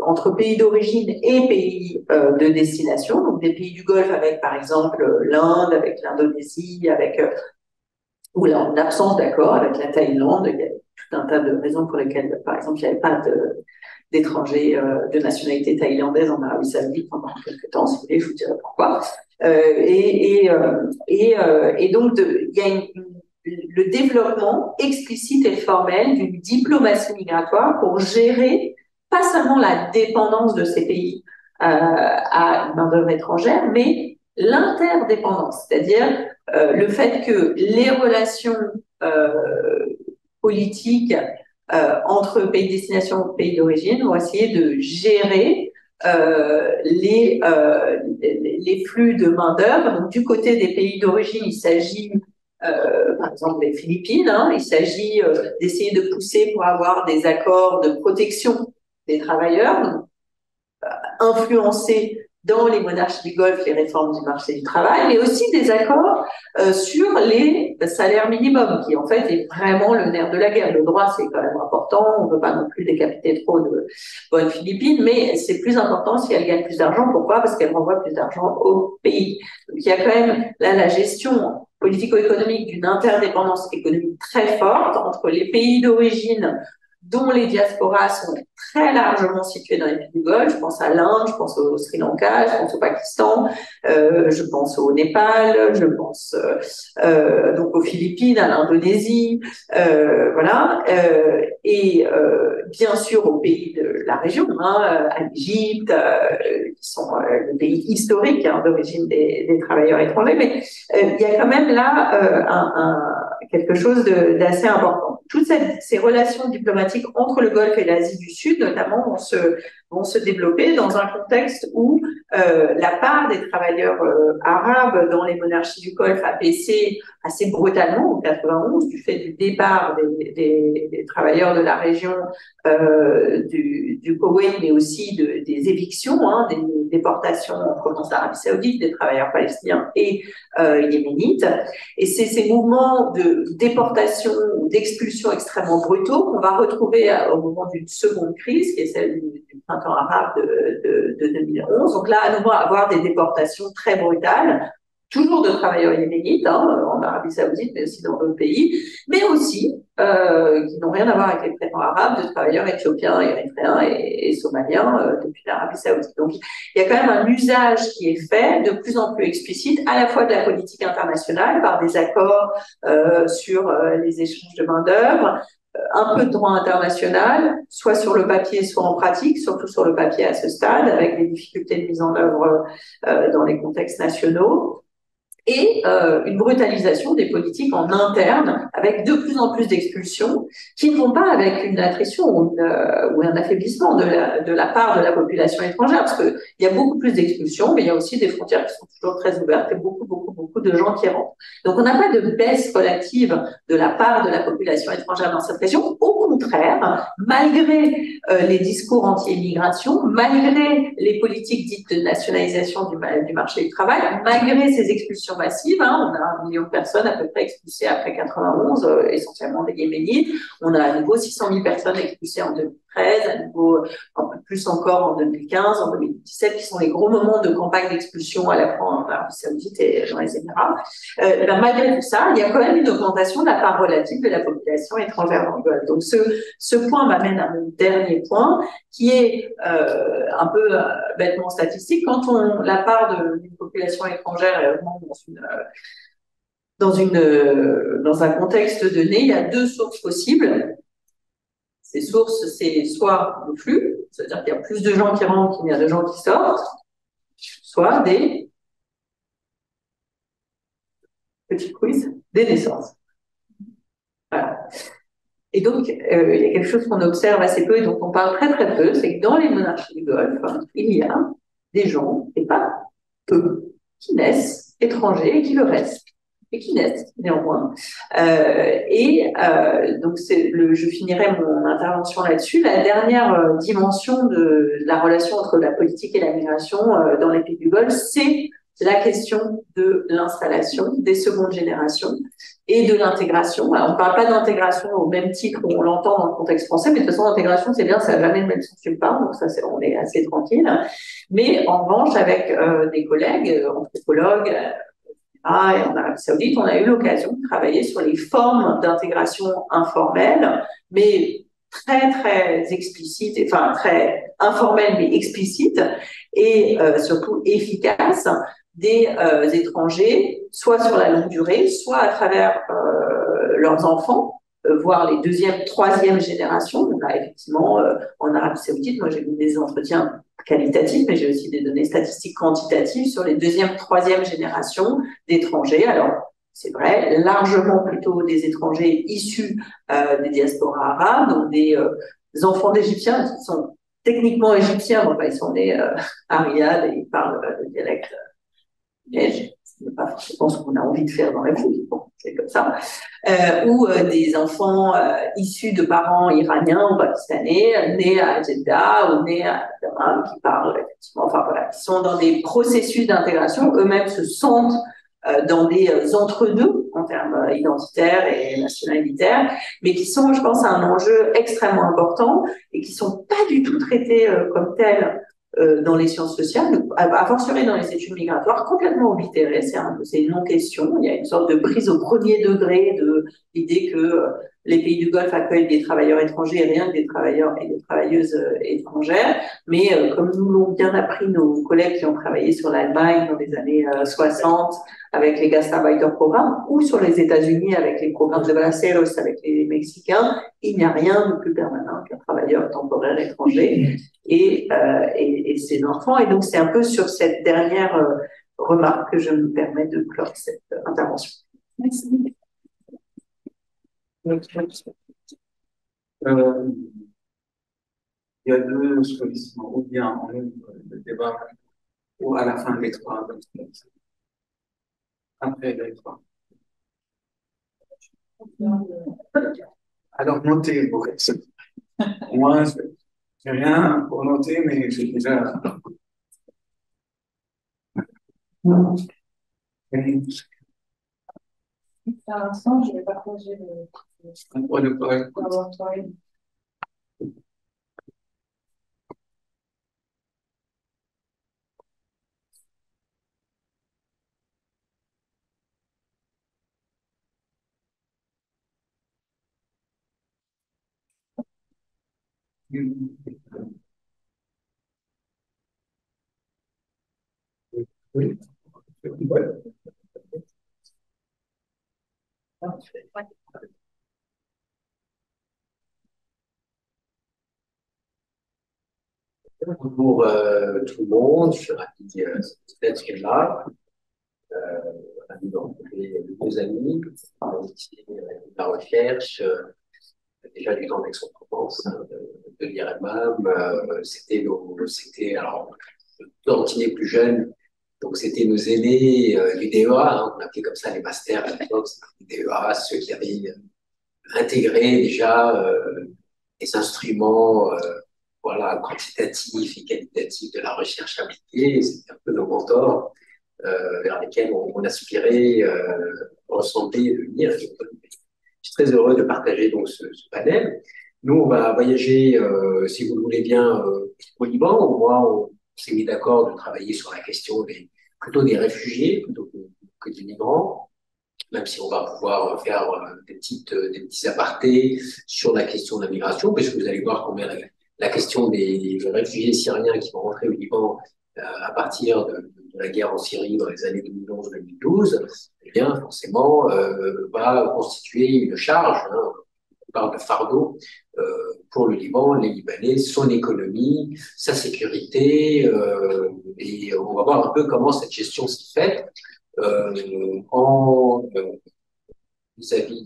B: entre pays d'origine et pays de destination, donc des pays du Golfe avec, par exemple, l'Inde, avec l'Indonésie, ou en absence d'accord avec la Thaïlande. Il y a tout un tas de raisons pour lesquelles, par exemple, il n'y avait pas d'étrangers de nationalité thaïlandaise en Arabie Saoudite pendant quelques temps, si vous voulez, je vous dirai pourquoi. Et donc, il y a le développement explicite et formel d'une diplomatie migratoire pour gérer pas seulement la dépendance de ces pays à une main-d'œuvre étrangère, mais l'interdépendance, c'est-à-dire le fait que les relations politiques entre pays de destination et pays d'origine vont essayer de gérer les flux de main-d'œuvre. Donc, du côté des pays d'origine, il s'agit par exemple les Philippines, il s'agit d'essayer de pousser pour avoir des accords de protection des travailleurs, donc, influencer dans les monarchies du Golfe les réformes du marché du travail, mais aussi des accords sur les salaires minimums, qui en fait est vraiment le nerf de la guerre. Le droit, c'est quand même important, on ne peut pas non plus décapiter trop de bonnes Philippines, mais c'est plus important si elles gagnent plus d'argent. Pourquoi? Parce qu'elles renvoient plus d'argent au pays. Donc il y a quand même là la gestion politico-économique d'une interdépendance économique très forte entre les pays d'origine dont les diasporas sont très largement situées dans les pays du Golfe. Je pense à l'Inde, je pense au Sri Lanka, je pense au Pakistan, je pense au Népal, je pense donc aux Philippines, à l'Indonésie, voilà, et bien sûr aux pays de la région, hein, à l'Égypte, qui sont les pays historiques hein, d'origine des travailleurs étrangers, mais il y a quand même là quelque chose d'assez important. Toutes ces relations diplomatiques entre le Golfe et l'Asie du Sud, notamment, vont se développer dans un contexte où la part des travailleurs arabes dans les monarchies du Golfe a baissé assez brutalement en 91 du fait du départ des travailleurs de la région du Koweït, mais aussi des évictions, hein, des déportations en provenance d'Arabie Saoudite, des travailleurs palestiniens et yéménites. Et c'est ces mouvements de déportation ou d'expulsion extrêmement brutaux qu'on va retrouver au moment d'une seconde crise, qui est celle du printemps arabe de 2011. Donc là, à nouveau, avoir des déportations très brutales, toujours de travailleurs yéménites, hein, en Arabie Saoudite, mais aussi dans d'autres pays, mais aussi, qui n'ont rien à voir avec les prétendants arabes, de travailleurs éthiopiens, érythréens et somaliens depuis l'Arabie Saoudite. Donc, il y a quand même un usage qui est fait de plus en plus explicite, à la fois de la politique internationale, par des accords sur les échanges de main-d'œuvre, un peu de droit international, soit sur le papier, soit en pratique, surtout sur le papier à ce stade, avec des difficultés de mise en œuvre dans les contextes nationaux, et une brutalisation des politiques en interne, avec de plus en plus d'expulsions, qui ne vont pas avec une attrition ou un affaiblissement de la part de la population étrangère, parce qu'il y a beaucoup plus d'expulsions, mais il y a aussi des frontières qui sont toujours très ouvertes et beaucoup de gens qui rentrent. Donc on n'a pas de baisse relative de la part de la population étrangère dans cette région. Au contraire, malgré les discours anti-immigration, malgré les politiques dites de nationalisation du marché du travail, malgré ces expulsions massives, hein, on a 1 million de personnes à peu près expulsées après 91, essentiellement des Yéménites. On a à nouveau 600 000 personnes expulsées en 2013, à nouveau un peu plus encore en 2015, en 2017, qui sont les gros moments de campagne d'expulsion à la fois en Arabie Saoudite et dans les Émirats. Malgré tout ça, il y a quand même une augmentation de la part relative de la population étrangère dans le Golfe. Donc ce point m'amène à mon dernier point, qui est un peu bêtement statistique. Quand la part d'une population étrangère augmente dans un contexte donné, il y a 2 sources possibles. Ces sources, c'est soit le flux, c'est-à-dire qu'il y a plus de gens qui rentrent qu'il y a de gens qui sortent, soit des petits quiz, des naissances. Voilà. Et donc, il y a quelque chose qu'on observe assez peu et dont on parle très très peu, c'est que dans les monarchies du Golfe, il y a des gens, et pas peu, qui naissent étrangers et qui le restent, et qui naissent néanmoins. Donc, je finirai mon intervention là-dessus. La dernière dimension de la relation entre la politique et la migration dans les pays du Golfe, c'est la question de l'installation des secondes générations et de l'intégration. Alors, on ne parle pas d'intégration au même titre où on l'entend dans le contexte français, mais de toute façon, l'intégration, c'est bien, ça n'a jamais le même sens nulle part, donc ça, on est assez tranquille. Mais en revanche, avec des collègues, anthropologues, et en Arabie Saoudite, on a eu l'occasion de travailler sur les formes d'intégration informelle, mais très, très explicite, enfin, très informelle, mais explicite, et surtout efficace, des étrangers, soit sur la longue durée, soit à travers leurs enfants, voire les 2e, 3e générations. On a effectivement, en Arabie Saoudite, moi j'ai vu des entretiens qualitatifs, mais j'ai aussi des données statistiques quantitatives sur les 2e, 3e générations d'étrangers. Alors, c'est vrai, largement plutôt des étrangers issus des diasporas arabes, donc des enfants d'Égyptiens qui sont techniquement égyptiens, enfin, ils sont nés à Riyad et ils parlent le dialecte neige, ce n'est pas forcément ce qu'on a envie de faire dans la vie, bon, c'est comme ça, ou des enfants issus de parents iraniens ou pakistanais, nés à Jeddah ou nés à Dammam, qui parlent effectivement, enfin voilà, qui sont dans des processus d'intégration, eux-mêmes se sentent dans des entre-deux en termes identitaires et nationalitaires, mais qui sont, je pense, un enjeu extrêmement important et qui sont pas du tout traités comme tels dans les sciences sociales, a fortiori dans les études migratoires, complètement oblitérées. C'est une non-question. Il y a une sorte de prise au premier degré de l'idée que les pays du Golfe accueillent des travailleurs étrangers et rien que des travailleurs et des travailleuses étrangères. Mais comme nous l'ont bien appris nos collègues qui ont travaillé sur l'Allemagne dans les années 60 avec les Gastarbeiterprogramm ou sur les États-Unis avec les programmes de Braceros avec les Mexicains, il n'y a rien de plus permanent qu'un travailleur temporaire étranger et ses enfants. Et donc, c'est un peu sur cette dernière remarque que je me permets de clore cette intervention. Merci.
A: Il y a deux solutions, ou bien on ouvre le débat, ou à la fin des trois, après les trois. Alors, notez, moi, je n'ai rien pour noter, mais j'ai déjà.
C: Pour l'instant, je vais partager le PowerPoint.
A: Oui.
D: Bonjour tout le monde, je suis ravi d'être là. Ravi de rencontrer deux amis qui font de la recherche, déjà du temps d'Aix-en-Provence, de l'IRMAM. C'était, alors, tantinet plus jeune, donc c'était nos aînés du DEA, on appelait comme ça les masters à l'époque, c'était les DEA, ceux qui avaient intégré déjà les instruments voilà, quantitatifs et qualitatifs de la recherche appliquée. C'était un peu nos mentors vers lesquels on aspirait ressembler, devenir. Je suis très heureux de partager donc ce panel. Nous, on va voyager, si vous le voulez bien, au Liban. Moi, on s'est mis d'accord de travailler sur la question plutôt des réfugiés plutôt que des migrants, même si on va pouvoir faire des petits apartés sur la question de la migration, parce que vous allez voir combien la question des réfugiés syriens qui vont rentrer au Liban à partir de la guerre en Syrie dans les années 2011-2012, eh bien, forcément, va constituer une charge, hein, on parle de fardeau, pour le Liban, les Libanais, son économie, sa sécurité, et on va voir un peu comment cette gestion s'est faite vis-à-vis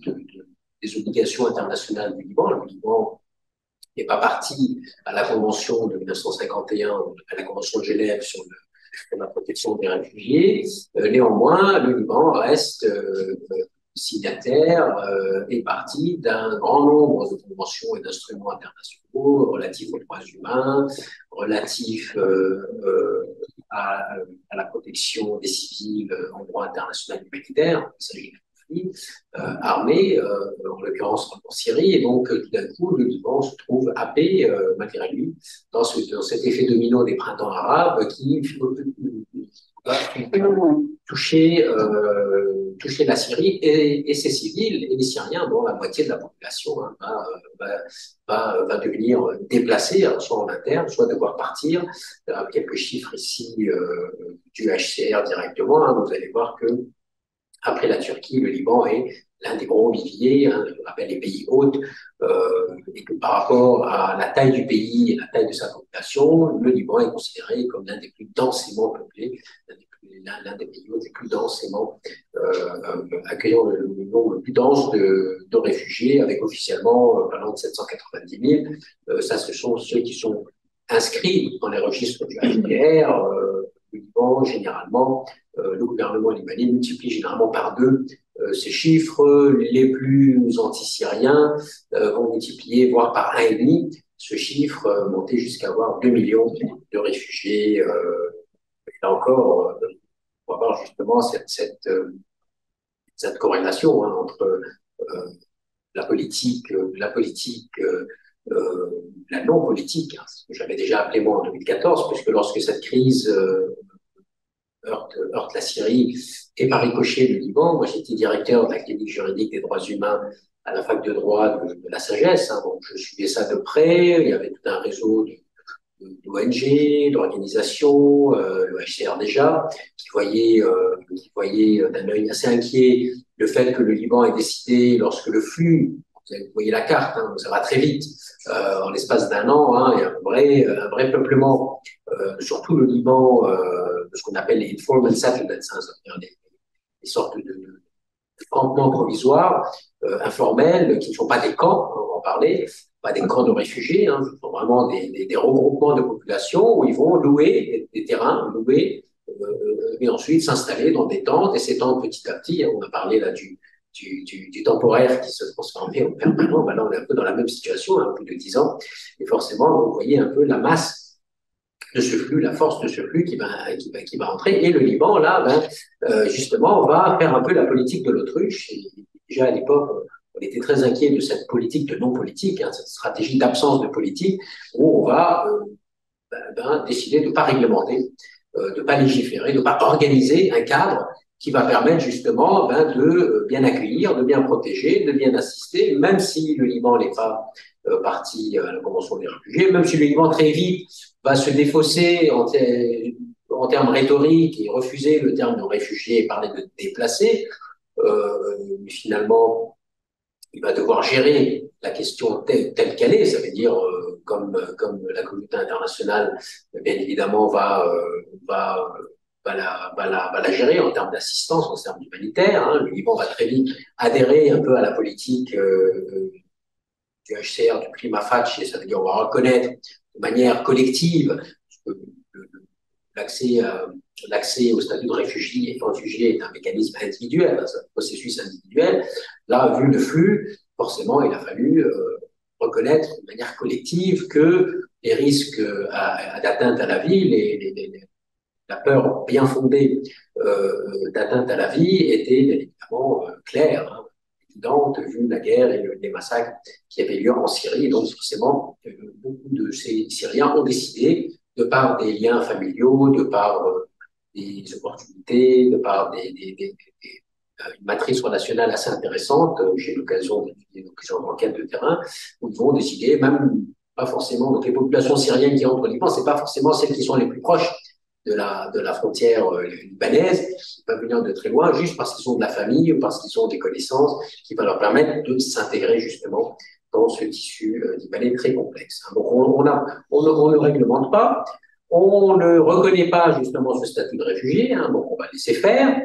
D: des obligations internationales du Liban. Le Liban n'est pas parti à la Convention de 1951, à la Convention de Genève sur la protection des réfugiés. Néanmoins, le Liban reste signataire et partie d'un grand nombre de conventions et d'instruments internationaux relatifs aux droits humains, relatifs à la protection des civils en droit international humanitaire. Il s'agit de conflits armés, en l'occurrence en Syrie, et donc tout d'un coup, le Liban se trouve happé, malgré lui, dans cet effet domino des printemps arabes qui va toucher la Syrie et ses civils et les Syriens, dont la moitié de la population hein, va devenir déplacée, hein, soit en interne, soit devoir partir. Quelques chiffres ici du HCR directement. Hein, vous allez voir que après la Turquie, le Liban est l'un des gros viviers, hein, je rappelle les pays hôtes, et que par rapport à la taille du pays et la taille de sa population, le Liban est considéré comme l'un des plus densément peuplés, l'un des pays les plus densément accueillant le nombre le plus dense de réfugiés, avec officiellement pas loin de 790 000. Ça, ce sont ceux qui sont inscrits dans les registres du HCR. Le Liban, généralement, le gouvernement libanais multiplie généralement par deux ces chiffres. Les plus anti-syriens vont multiplier, voire par 1,5, ce chiffre, monter jusqu'à avoir 2 millions de réfugiés. Là encore, on va voir justement cette corrélation hein, entre la politique, la non-politique, hein, ce que j'avais déjà appelé moi en 2014, puisque lorsque cette crise heurte la Syrie et par ricochet le Liban, moi j'étais directeur de la clinique juridique des droits humains à la fac de droit de la sagesse, hein, donc je suivais ça de près. Il y avait tout un réseau d'ONG, d'organisations, le HCR déjà, qui voyait d'un œil assez inquiet le fait que le Liban ait décidé, lorsque le flux, vous voyez la carte, hein, ça va très vite, en l'espace d'un an, hein, il y a un vrai peuplement, surtout le Liban, de ce qu'on appelle les informal settlements, hein, c'est-à-dire des sortes de campements provisoires, informels, qui ne sont pas des camps, on va en parler, pas des camps de réfugiés, hein, ce sont vraiment des regroupements de population où ils vont louer des terrains, et ensuite s'installer dans des tentes et s'étendre petit à petit. Hein, on a parlé là du temporaire qui se transformait en permanent. Ben là, on est un peu dans la même situation, hein, plus de 10 ans. Et forcément, vous voyez un peu la masse de ce flux, la force de ce flux qui va entrer. Et le Liban, là, justement, on va faire un peu la politique de l'autruche. Et déjà à l'époque, on était très inquiet de cette politique de non-politique, hein, cette stratégie d'absence de politique, où on va décider de ne pas réglementer, de ne pas légiférer, de ne pas organiser un cadre qui va permettre justement de bien accueillir, de bien protéger, de bien assister, même si le Liban n'est pas parti à la Convention des réfugiés, même si le Liban très vite va se défausser en termes rhétoriques et refuser le terme de réfugié et parler de déplacés, mais finalement, il va devoir gérer la question telle qu'elle est, ça veut dire comme la communauté internationale, bien évidemment, va la gérer en termes d'assistance, en termes humanitaires. Hein. Le Liban va très vite adhérer un peu à la politique du HCR, du prima facie, ça veut dire on va reconnaître de manière collective l'accès au statut de réfugié est un mécanisme individuel, c'est un processus individuel. Là, vu le flux, forcément, il a fallu reconnaître de manière collective que les risques d'atteinte à la vie, la peur bien fondée d'atteinte à la vie était bien évidemment claire, hein, évidente, vu la guerre et les massacres qui avaient lieu en Syrie. Et donc, forcément, beaucoup de ces Syriens ont décidé, de par des liens familiaux, de par des opportunités, de par une matrice relationnelle assez intéressante. J'ai eu l'occasion d'étudier plusieurs enquêtes de terrain où ils vont décider, même pas forcément, donc les populations syriennes qui entrent au Liban, c'est pas forcément celles qui sont les plus proches de la frontière libanaise, ils peuvent venir de très loin juste parce qu'ils ont de la famille ou parce qu'ils ont des connaissances qui vont leur permettre de s'intégrer justement dans ce tissu libanais très complexe. Donc on ne réglemente pas, on ne reconnaît pas justement ce statut de réfugié, hein, donc on va laisser faire.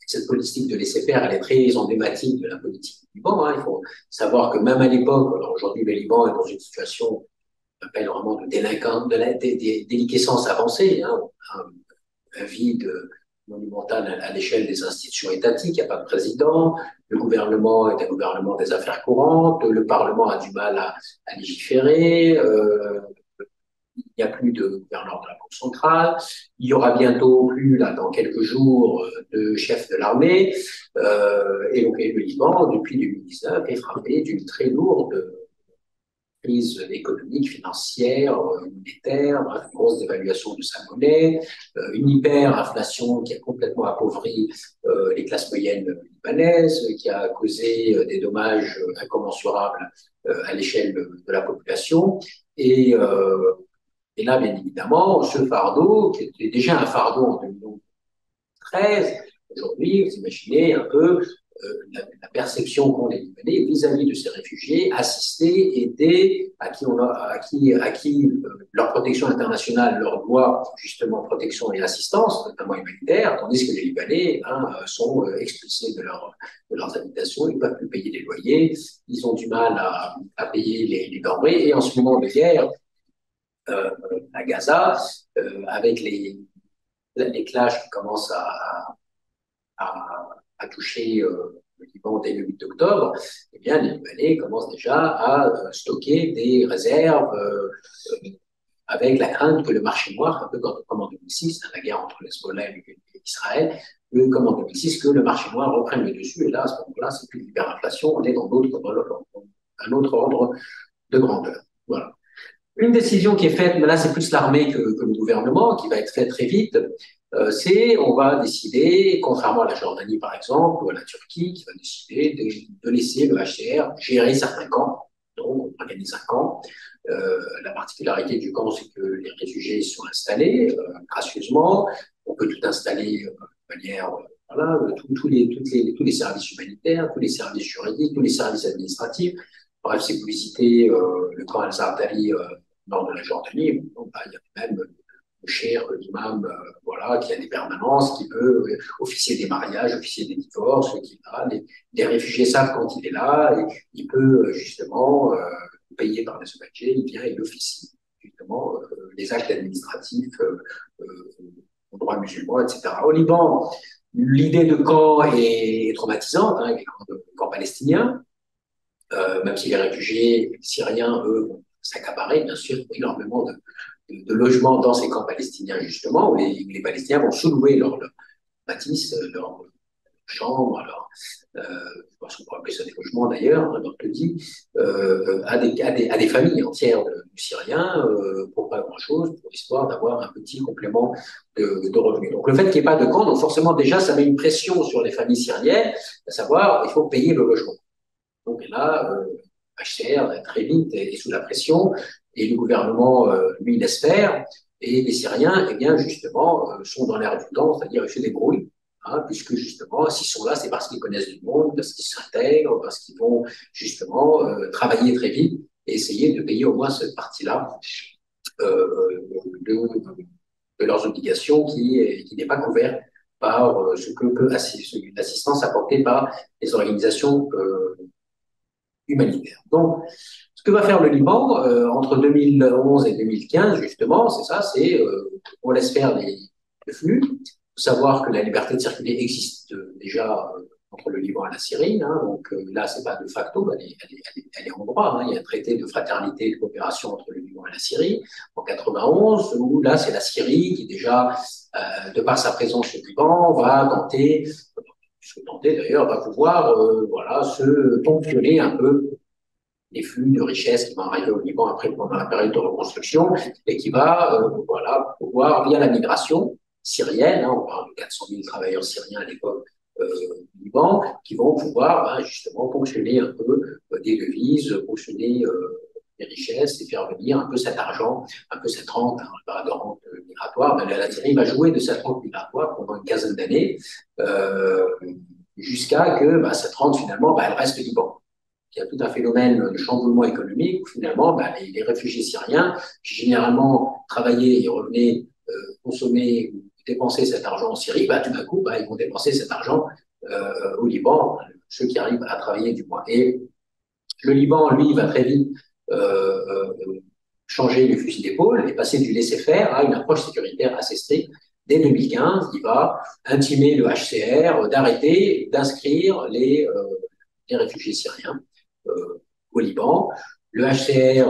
D: Cette politique de laisser faire, elle est très emblématique de la politique du Liban. Hein. Il faut savoir que même à l'époque, alors aujourd'hui le Liban est dans une situation qu'on appelle vraiment de déliquescence avancée, hein, un vide monumental à l'échelle des institutions étatiques, il n'y a pas de président, le gouvernement est un gouvernement des affaires courantes, le Parlement a du mal à légiférer, il n'y a plus de gouverneur de la Banque centrale, il y aura bientôt plus, là, dans quelques jours, de chef de l'armée, et donc le Liban, depuis 2019, est frappé d'une très lourde crise économique, financière, monétaire, une grosse dévaluation de sa monnaie, une hyperinflation qui a complètement appauvri les classes moyennes libanaises, qui a causé des dommages incommensurables à l'échelle de la population. Et là, bien évidemment, ce fardeau, qui était déjà un fardeau en 2013, aujourd'hui, vous imaginez un peu la perception qu'ont les Libanais vis-à-vis de ces réfugiés, assistés, aidés, à qui leur protection internationale leur doit justement protection et assistance, notamment humanitaire, tandis que les Libanais sont expulsés de leurs habitations, ils ne peuvent plus payer les loyers, ils ont du mal à payer les denrées, et en ce moment de guerre, à Gaza, avec les clashs qui commencent à toucher le Liban dès le 8 octobre, eh bien, les Libanais commencent déjà à stocker des réserves avec la crainte que le marché noir, un peu comme en 2006, la guerre entre l'Hezbollah et Israël, comme en 2006, que le marché noir reprenne le dessus. Et là, à ce moment-là, c'est plus l'hyperinflation, on est dans un autre ordre de grandeur. Voilà. Une décision qui est faite, mais là c'est plus l'armée que le gouvernement, qui va être faite très vite, c'est on va décider, contrairement à la Jordanie par exemple, ou à la Turquie, qui va décider de laisser le HCR gérer certains camps. Donc, on organise un camp. La particularité du camp, c'est que les réfugiés sont installés gracieusement. On peut tout installer de manière, voilà, tous les services humanitaires, tous les services juridiques, tous les services administratifs. Bref, si vous visitez le camp Al-Zardari nord de la Jordanie, bon, bah, il y a même le cheikh, l'imam, voilà, qui a des permanences, qui peut officier des mariages, officier des divorces, qui, là, les réfugiés savent quand il est là, et il peut justement, payé par les ONG, il vient et il officie justement les actes administratifs au droit musulman, etc. Au Liban, l'idée de camp est traumatisante, hein, les camps palestiniens, même si les réfugiés syriens, eux, vont s'accaparer, bien sûr, énormément de logements dans ces camps palestiniens, justement, où les Palestiniens vont sous-louer leur bâtisse, leur chambre, alors, je pense qu'on pourrait appeler ça des logements d'ailleurs, hein, donc le dit, à des familles entières de Syriens, pour pas grand-chose, pour histoire d'avoir un petit complément de revenus. Donc le fait qu'il n'y ait pas de camp, donc forcément déjà ça met une pression sur les familles syriennes, à savoir il faut payer le logement. Donc là, HCR très vite est sous la pression et le gouvernement, lui, laisse faire. Et les Syriens, eh bien, justement, sont dans l'air du temps, c'est-à-dire ils se débrouillent, hein, puisque justement, s'ils sont là, c'est parce qu'ils connaissent du monde, parce qu'ils s'intègrent, parce qu'ils vont justement travailler très vite et essayer de payer au moins cette partie-là de leurs obligations qui n'est pas couverte par ce que peut l'assistance apportée par les organisations humanitaire. Donc, ce que va faire le Liban entre 2011 et 2015, justement, c'est ça, c'est on laisse faire les flux. Il faut savoir que la liberté de circuler existe déjà entre le Liban et la Syrie. Hein, donc là, c'est pas de facto, elle est en droit. Hein, il y a un traité de fraternité et de coopération entre le Liban et la Syrie en 91, où là, c'est la Syrie qui déjà, de par sa présence au Liban, va tenter d'ailleurs, va pouvoir voilà, se ponctionner un peu les flux de richesses qui vont arriver au Liban après pendant la période de reconstruction et qui va voilà, pouvoir, via la migration syrienne, hein, on parle de 400 000 travailleurs syriens à l'époque du Liban, qui vont pouvoir justement ponctionner un peu des devises, ponctionner des richesses et faire venir un peu cet argent, un peu cette rente, hein, de rente migratoire. Ben, la Syrie va jouer de cette rente migratoire pendant une quinzaine d'années jusqu'à que cette rente finalement elle reste Liban. Il y a tout un phénomène de chamboulement économique où finalement les réfugiés syriens qui généralement travaillaient et revenaient consommer ou dépenser cet argent en Syrie, tout d'un coup ils vont dépenser cet argent au Liban, ceux qui arrivent à travailler du moins. Et le Liban, lui, va très vite changer le fusil d'épaule et passer du laisser-faire à une approche sécuritaire assez stricte. Dès 2015, il va intimer le HCR d'arrêter d'inscrire les réfugiés syriens au Liban. Le HCR,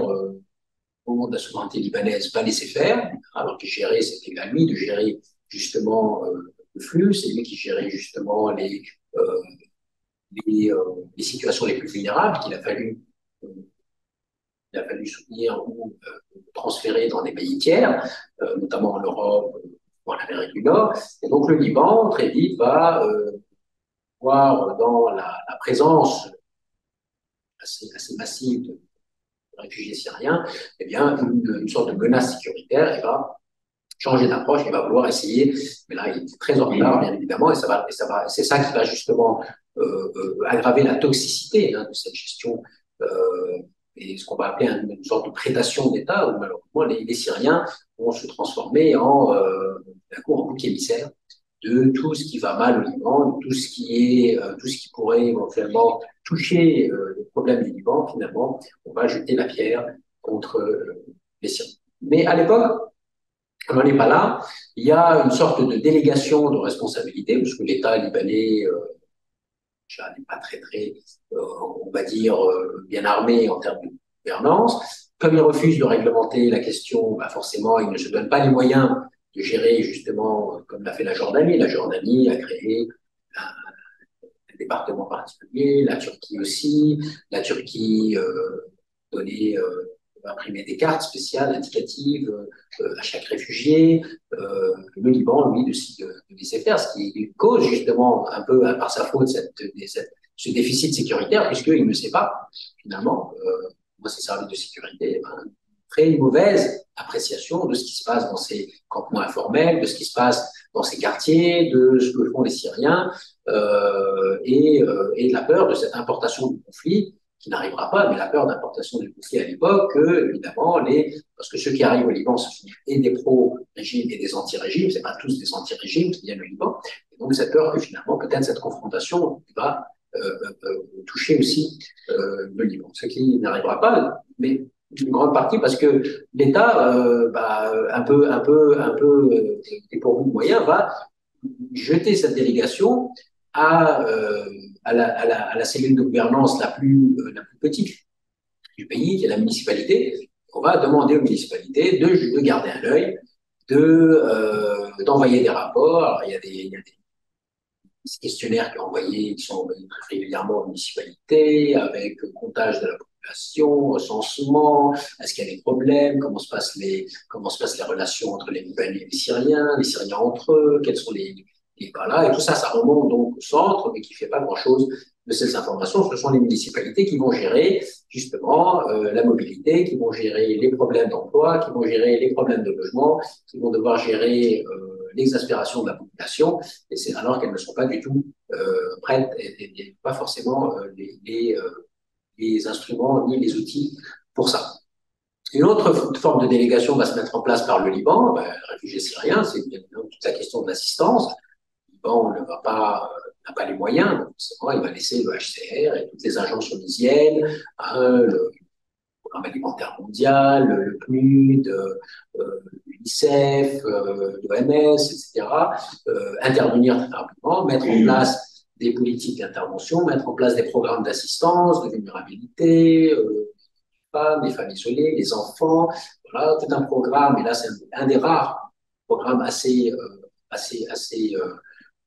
D: au moment de la souveraineté libanaise, va laisser faire, alors qu'il gérait, c'était à lui de gérer justement le flux, c'est lui qui gérait justement les situations les plus vulnérables qu'il a fallu soutenir ou transférer dans des pays tiers, notamment en Europe ou en Amérique du Nord. Et donc le Liban, très vite, va voir dans la présence assez massive de réfugiés syriens, eh bien, une sorte de menace sécuritaire et va changer d'approche et va vouloir essayer, mais là, il est très en retard, bien évidemment, et c'est ça qui va justement aggraver la toxicité de cette gestion et ce qu'on va appeler une sorte de prédation d'État, où malheureusement les Syriens vont se transformer en bouc émissaire de tout ce qui va mal au Liban, de tout ce qui pourrait éventuellement toucher les problèmes du Liban. Finalement, on va jeter la pierre contre les Syriens. Mais à l'époque, on n'en est pas là. Il y a une sorte de délégation de responsabilité, parce que l'État libanais n'est pas très, on va dire, bien armé en termes de gouvernance. Comme il refuse de réglementer la question, forcément, il ne se donne pas les moyens de gérer, justement, comme l'a fait la Jordanie. La Jordanie a créé un département particulier, la Turquie aussi. La Turquie donnait imprimer des cartes spéciales indicatives à chaque réfugié. Le Liban, lui, de laisser faire, ce qui cause justement un peu par sa faute ce déficit sécuritaire, puisqu'il ne sait pas, finalement, moi, ces services de sécurité, très mauvaise appréciation de ce qui se passe dans ces campements informels, de ce qui se passe dans ces quartiers, de ce que font les Syriens, et de la peur de cette importation du conflit qui n'arrivera pas, mais la peur d'importation du conflit à l'époque, que, évidemment, parce que ceux qui arrivent au Liban, ce sont et des pro-régimes et des anti-régimes, c'est pas tous des anti-régimes qui viennent au Liban, et donc cette peur que finalement, peut-être cette confrontation va toucher aussi le Liban, ce qui n'arrivera pas, mais une grande partie parce que l'État, un peu dépourvu de moyens, va jeter cette délégation à la cellule de gouvernance la plus petite du pays, qui est la municipalité. On va demander aux municipalités de garder un œil, d'envoyer des rapports. Alors, il y a des questionnaires qui sont envoyés très régulièrement aux municipalités, avec comptage de la population, recensement, est-ce qu'il y a des problèmes, comment se passent les relations entre les Libanais et les Syriens entre eux, quels sont les voilà, et tout ça, ça remonte donc au centre, mais qui fait pas grand-chose de ces informations. Ce sont les municipalités qui vont gérer justement la mobilité, qui vont gérer les problèmes d'emploi, qui vont gérer les problèmes de logement, qui vont devoir gérer l'exaspération de la population, et c'est alors qu'elles ne sont pas du tout prêtes et pas forcément les instruments ni les outils pour ça. Une autre forme de délégation va se mettre en place par le Liban, le réfugié syrien, c'est bien évidemment toute la question de l'assistance. Le Liban n'a pas les moyens, donc forcément, il va laisser le HCR et toutes les agences onusiennes, le Programme alimentaire mondial, le PNUD, l'UNICEF, l'OMS, etc., intervenir très rapidement, mettre en place des politiques d'intervention, mettre en place des programmes d'assistance, de vulnérabilité, des femmes isolées, les enfants, voilà, tout un programme, et là c'est un des rares programmes assez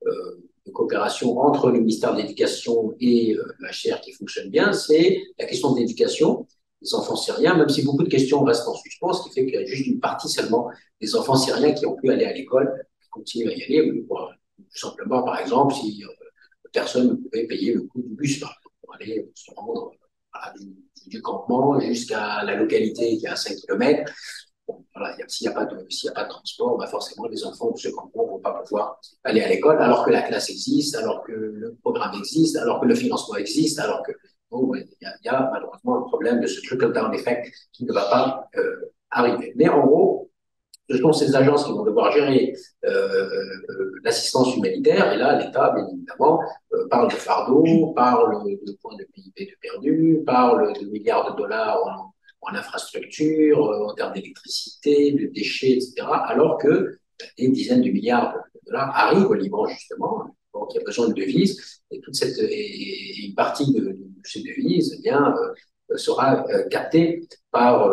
D: de coopération entre le ministère de l'Éducation et le HCR qui fonctionne bien, c'est la question de l'éducation des enfants syriens, même si beaucoup de questions restent en suspens, ce qui fait qu'il y a juste une partie seulement des enfants syriens qui ont pu aller à l'école, qui continuent à y aller, tout simplement, par exemple, si personne ne pouvait payer le coût du bus pour aller se rendre du campement jusqu'à la localité qui est à 5 km. Bon, voilà, s'il n'y a pas de transport, forcément, les enfants de ce campement ne vont pas pouvoir aller à l'école, alors que la classe existe, alors que le programme existe, alors que le financement existe, alors que il y a malheureusement un problème de ce trickle-down effect qui ne va pas arriver. Mais en gros, ce sont ces agences qui vont devoir gérer l'assistance humanitaire, et là, l'État, bien évidemment, parle de fardeau, parle de points de PIB de perdu, parle de milliards de dollars en infrastructure, en termes d'électricité, de déchets, etc., alors que des dizaines de milliards de dollars arrivent au Liban, justement, donc il y a besoin de devises, et une partie de ces devises, sera captée par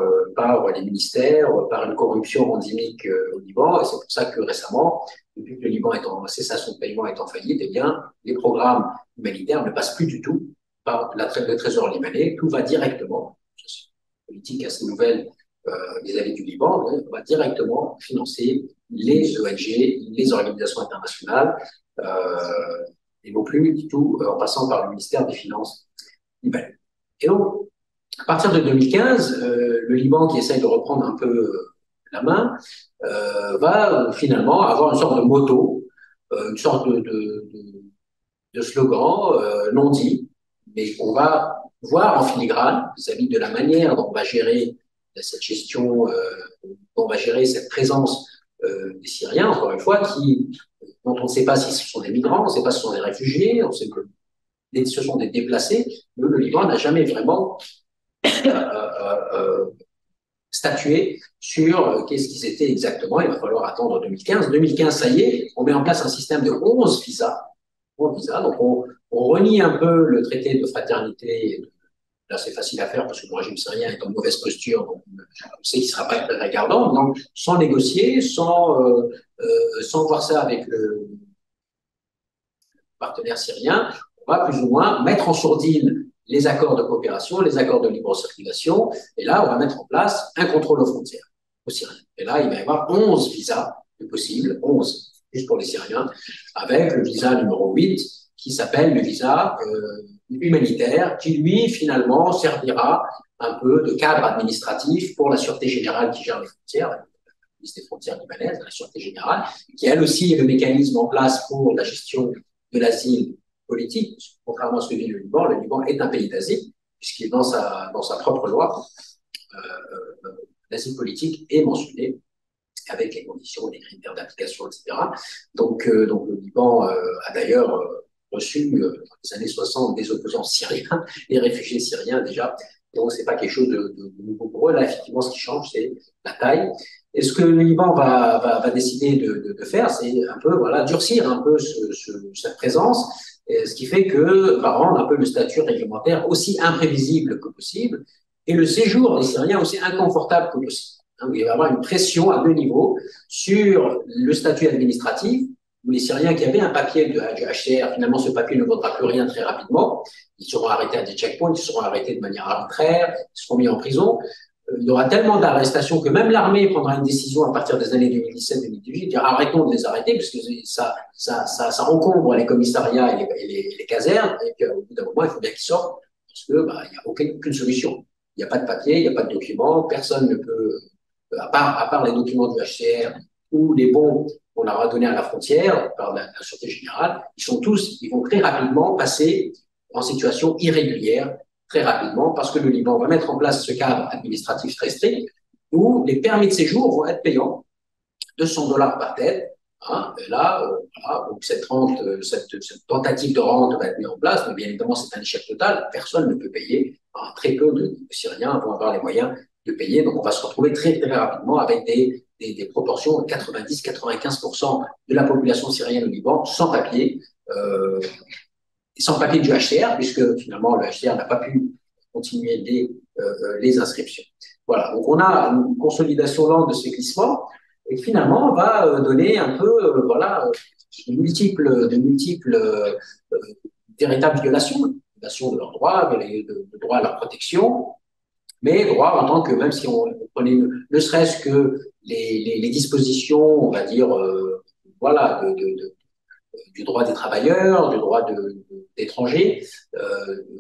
D: les ministères, par une corruption endémique au Liban, et c'est pour ça que récemment, depuis que le Liban est en cessation de paiement, est en faillite, les programmes humanitaires ne passent plus du tout par le trésor libanais, tout va directement, c'est une politique assez nouvelle vis-à-vis du Liban, on va directement financer les ONG, les organisations internationales, et non plus du tout en passant par le ministère des Finances libanais. Et donc, à partir de 2015, le Liban, qui essaye de reprendre un peu la main, va finalement avoir une sorte de motto, une sorte de slogan non dit, mais qu'on va voir en filigrane vis-à-vis de la manière dont on va gérer cette gestion, dont on va gérer cette présence des Syriens, encore une fois, dont on ne sait pas si ce sont des migrants, on ne sait pas si ce sont des réfugiés, on sait que ce sont des déplacés, mais le Liban n'a jamais vraiment statuer sur qu'est-ce qu'ils étaient exactement. Il va falloir attendre 2015. 2015, ça y est, on met en place un système de 11 visas. 11 visas. Donc, on renie un peu le traité de fraternité. Là, c'est facile à faire parce que le régime syrien est en mauvaise posture. Donc, on sait qu'il ne sera pas très regardant. Donc, sans négocier, sans voir ça avec le partenaire syrien, on va plus ou moins mettre en sourdine les accords de coopération, les accords de libre circulation. Et là, on va mettre en place un contrôle aux frontières aux Syriens. Et là, il va y avoir 11 visas possibles, 11, juste pour les Syriens, avec le visa numéro 8, qui s'appelle le visa humanitaire, qui lui, finalement, servira un peu de cadre administratif pour la Sûreté générale qui gère les frontières, la police des frontières libanaises, la Sûreté générale, qui elle aussi est le mécanisme en place pour la gestion de l'asile politique. Contrairement à ce que dit le Liban est un pays d'asile, puisqu'il est dans sa propre loi, l'asile politique est mentionné avec les conditions, les critères d'application, etc. Donc le Liban a d'ailleurs reçu dans les années 60 des opposants syriens, des réfugiés syriens déjà. Donc c'est pas quelque chose de nouveau pour eux. Là, effectivement, ce qui change, c'est la taille. Et ce que le Liban va décider de faire, c'est un peu durcir un peu cette présence, ce qui fait que va rendre un peu le statut réglementaire aussi imprévisible que possible et le séjour des Syriens aussi inconfortable que possible. Il va y avoir une pression à deux niveaux sur le statut administratif, où les Syriens qui avaient un papier du HCR, finalement ce papier ne vaudra plus rien très rapidement, ils seront arrêtés à des checkpoints, ils seront arrêtés de manière arbitraire, ils seront mis en prison. Il y aura tellement d'arrestations que même l'armée prendra une décision à partir des années 2017-2018, dire arrêtons de les arrêter, parce que ça encombre les commissariats et les casernes, et puis au bout d'un moment, il faut bien qu'ils sortent, parce que il n'y a aucune solution. Il n'y a pas de papier, il n'y a pas de documents, personne ne peut, à part les documents du HCR ou les bons qu'on leur a donnés à la frontière par la Sûreté générale, ils vont très rapidement passer en situation irrégulière, très rapidement, parce que le Liban va mettre en place ce cadre administratif très strict où les permis de séjour vont être payants, $200 par tête. Et là, donc cette tentative de rente va être mise en place, mais bien évidemment, c'est un échec total. Personne ne peut payer. Très peu de Syriens vont avoir les moyens de payer. Donc, on va se retrouver très, très rapidement avec des proportions de 90-95% de la population syrienne au Liban sans papier, sans papier du HCR, puisque finalement, le HCR n'a pas pu continuer les inscriptions. Voilà. Donc, on a une consolidation lente de ce glissement. Et finalement, on va donner un peu, de multiples véritables violations de leurs droits, de droits à leur protection, mais droits en tant que, même si on prenait ne serait-ce que les dispositions, on va dire, du droit des travailleurs, du droit d'étrangers,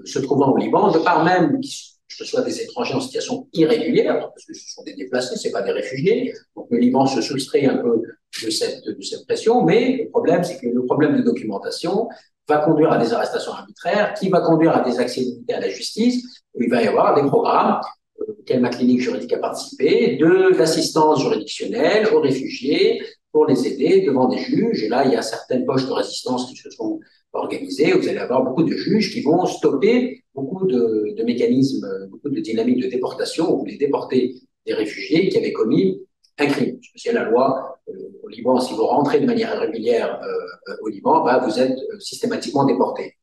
D: se trouvant au Liban, de part même que ce soit des étrangers en situation irrégulière, parce que ce sont des déplacés, c'est pas des réfugiés. Donc le Liban se soustrait un peu de cette pression, mais le problème, c'est que le problème de documentation va conduire à des arrestations arbitraires, qui va conduire à des accès limités à la justice, où il va y avoir des programmes auxquels ma clinique juridique a participé, d'assistance juridictionnelle aux réfugiés pour les aider devant des juges. Et là, il y a certaines poches de résistance qui se sont organisées. Vous allez avoir beaucoup de juges qui vont stopper beaucoup de mécanismes, beaucoup de dynamiques de déportation. Vous voulez déporter des réfugiés qui avaient commis un crime. C'est la loi au Liban. Si vous rentrez de manière irrégulière au Liban, vous êtes systématiquement déporté.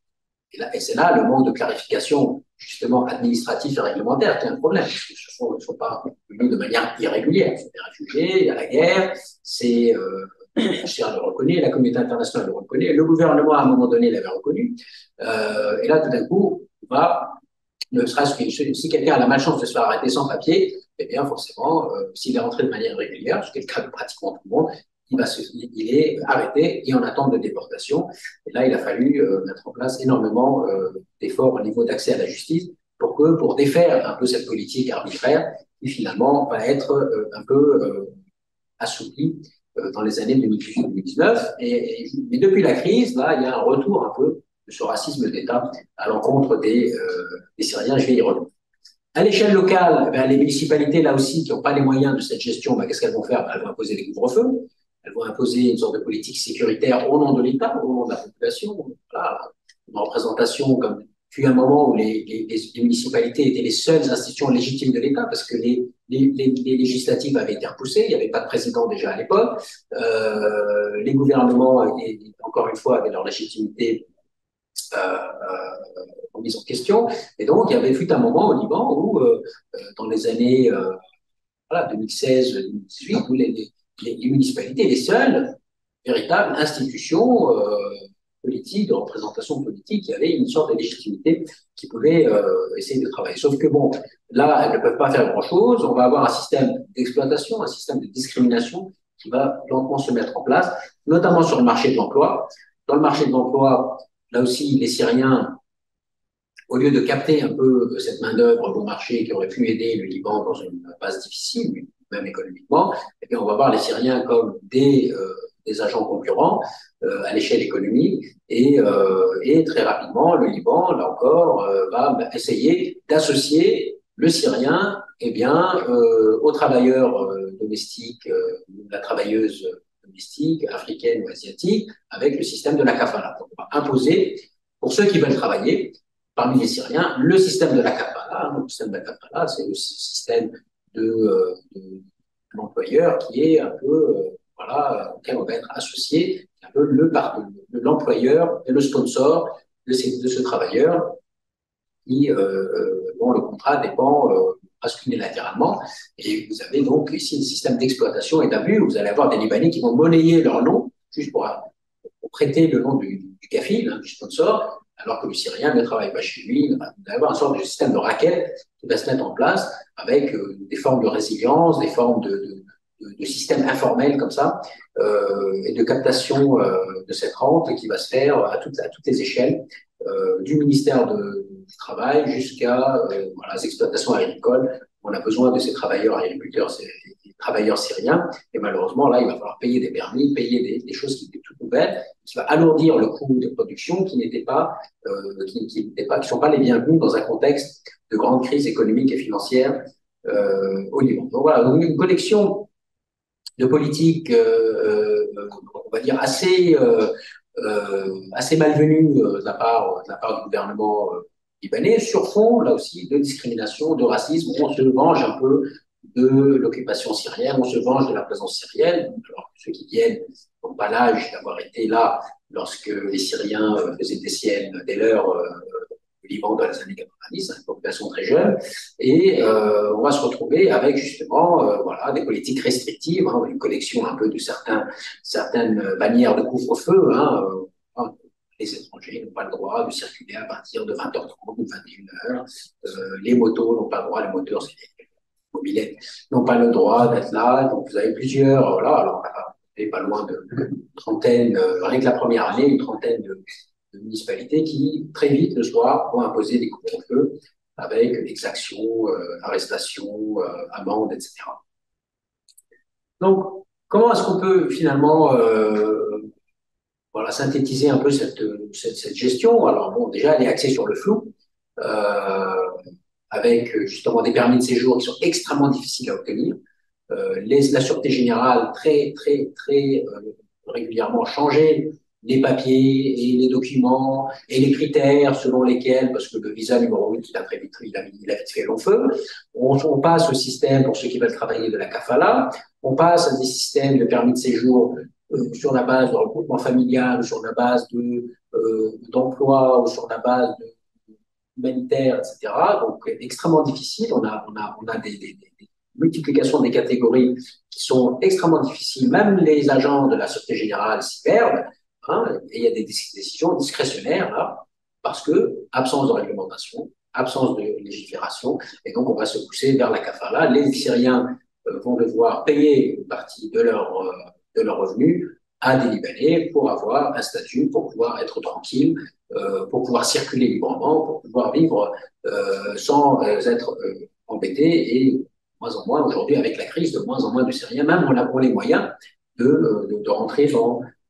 D: Et c'est là le manque de clarification, justement, administrative et réglementaire qui est un problème, parce que ce ne sont pas venus de manière irrégulière. C'est des réfugiés, il y a la guerre, le HCR le reconnaît, la communauté internationale le reconnaît, le gouvernement, à un moment donné, l'avait reconnu. Et là, tout d'un coup, ne serait-ce que si quelqu'un a la malchance de se faire arrêter sans papier, eh bien, forcément, s'il est rentré de manière irrégulière, ce qui est le cas de pratiquement tout le monde, il est arrêté et en attente de déportation. Et là, il a fallu mettre en place énormément d'efforts au niveau d'accès à la justice pour défaire un peu cette politique arbitraire qui finalement va être un peu assouplie dans les années 2018-2019. Mais depuis la crise, là, il y a un retour un peu de ce racisme d'État à l'encontre des Syriens. Je vais y revenir. À l'échelle locale, les municipalités, là aussi, qui n'ont pas les moyens de cette gestion, qu'est-ce qu'elles vont faire? Elles vont imposer des couvre-feux. Elles vont imposer une sorte de politique sécuritaire au nom de l'État, au nom de la population. Voilà, une représentation comme puis un moment où les municipalités étaient les seules institutions légitimes de l'État, parce que les législatives avaient été repoussées, il n'y avait pas de président déjà à l'époque, les gouvernements, encore une fois, avaient leur légitimité mise en question, et donc il y avait fut un moment au Liban où, dans les années 2016-2018, où les municipalités, les seules véritables institutions politique, de représentation politique, qui avait une sorte de légitimité qui pouvait essayer de travailler. Sauf que bon, là, elles ne peuvent pas faire grand-chose. On va avoir un système d'exploitation, un système de discrimination qui va lentement se mettre en place, notamment sur le marché de l'emploi. Dans le marché de l'emploi, là aussi, les Syriens, au lieu de capter un peu cette main-d'œuvre bon marché qui aurait pu aider le Liban dans une phase difficile, même économiquement, eh bien, on va voir les Syriens comme des agents concurrents à l'échelle économique et très rapidement, le Liban, là encore, va essayer d'associer le Syrien eh bien, aux travailleurs domestiques, la travailleuse domestique, africaine ou asiatique, avec le système de la kafala. Donc, on va imposer, pour ceux qui veulent travailler, parmi les Syriens, le système de la kafala. Le système de la kafala, c'est le système de l'employeur qui est un peu, voilà, auquel on va être associé, un peu l'employeur et le sponsor de ce travailleur qui, dont le contrat dépend presque unilatéralement. Et vous avez donc ici un système d'exploitation et d'abus. Vous allez avoir des Libanais qui vont monnayer leur nom, juste pour prêter le nom du kafil, hein, du sponsor, alors que le Syrien ne travaille pas chez lui. Vous allez avoir une sorte de système de raquette qui va se mettre en place avec des formes de résilience, des formes de systèmes informels comme ça, et de captation de cette rente qui va se faire à toutes les échelles, du ministère du Travail jusqu'à voilà, les exploitations agricoles. On a besoin de ces travailleurs agriculteurs, ces travailleurs syriens, et malheureusement, là, il va falloir payer des permis, payer des choses qui étaient toutes nouvelles, qui va alourdir le coût de production qui sont pas les bienvenus dans un contexte de grande crise économique et financière au Liban. Donc voilà, donc une collection de politiques, on va dire, assez malvenue de la part du gouvernement libanais, sur fond, là aussi, de discrimination, de racisme. On se venge un peu de l'occupation syrienne, on se venge de la présence syrienne, alors que ceux qui viennent n'ont pas l'âge d'avoir été là lorsque les Syriens faisaient des siennes dès lors au Liban dans les années 90, une population très jeune, et on va se retrouver avec justement voilà, des politiques restrictives, hein, une collection un peu de certaines bannières de couvre-feu, hein, les étrangers n'ont pas le droit de circuler à partir de 20h30 ou 21h. Les motos n'ont pas le droit, les moteurs, c'est les mobilettes, n'ont pas le droit d'être là. Donc, vous avez plusieurs, voilà, alors, on n'est pas loin d'une trentaine, rien que la première année, une trentaine de municipalités qui, très vite, le soir, vont imposer des couvre-feux avec exactions, arrestations, amendes, etc. Donc, comment est-ce qu'on peut finalement voilà, synthétiser un peu cette gestion? Alors bon, déjà, elle est axée sur le flou, avec justement des permis de séjour qui sont extrêmement difficiles à obtenir. La Sûreté générale, très régulièrement changé les papiers et les documents et les critères selon lesquels, parce que le visa numéro 8, il a vite fait long feu. On passe au système, pour ceux qui veulent travailler, de la kafala. On passe à des systèmes de permis de séjour sur la base de regroupement familial, sur la base d'emploi, ou sur la base humanitaire, etc. Donc, extrêmement difficile. On a des multiplications des catégories qui sont extrêmement difficiles. Même les agents de la Sûreté générale s'y perdent. Hein, et il y a des décisions discrétionnaires là, parce que absence de réglementation, absence de légifération, et donc on va se pousser vers la kafala. Les Syriens vont devoir payer une partie de leur revenus à des Libanais pour avoir un statut, pour pouvoir être tranquille, pour pouvoir circuler librement, pour pouvoir vivre sans être embêtés, et de moins en moins aujourd'hui avec la crise, de moins en moins de Syriens, même on a les moyens de rentrer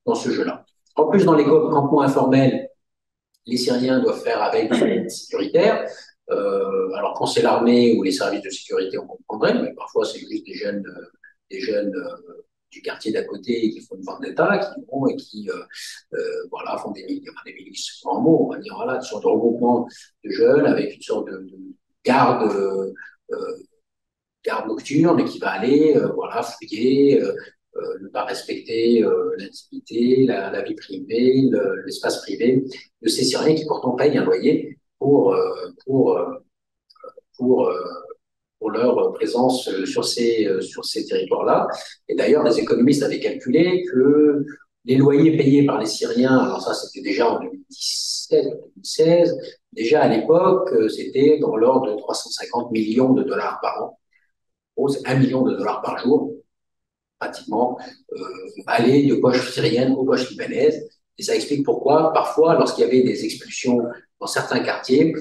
D: dans ce jeu-là. En plus, dans les campements informels, les Syriens doivent faire avec des services sécuritaires. Alors, quand c'est l'armée ou les services de sécurité, on comprendrait, mais parfois, c'est juste des jeunes du quartier d'à côté qui font une vendetta, qui vont et qui voilà, font des milices, en mots, on va dire, voilà, une sorte de regroupement de jeunes avec une sorte de garde nocturne qui va aller voilà, fouiller, ne pas respecter l'intimité, la vie privée, l'espace privé de ces Syriens qui pourtant payent un loyer pour leur présence sur ces territoires-là. Et d'ailleurs, les économistes avaient calculé que les loyers payés par les Syriens, alors ça c'était déjà en 2017, 2016, déjà à l'époque, c'était dans l'ordre de 350 millions de dollars par an. C'est 1 million de dollars par jour, pratiquement, aller de poches syriennes aux poches libanaises. Et ça explique pourquoi, parfois, lorsqu'il y avait des expulsions dans certains quartiers,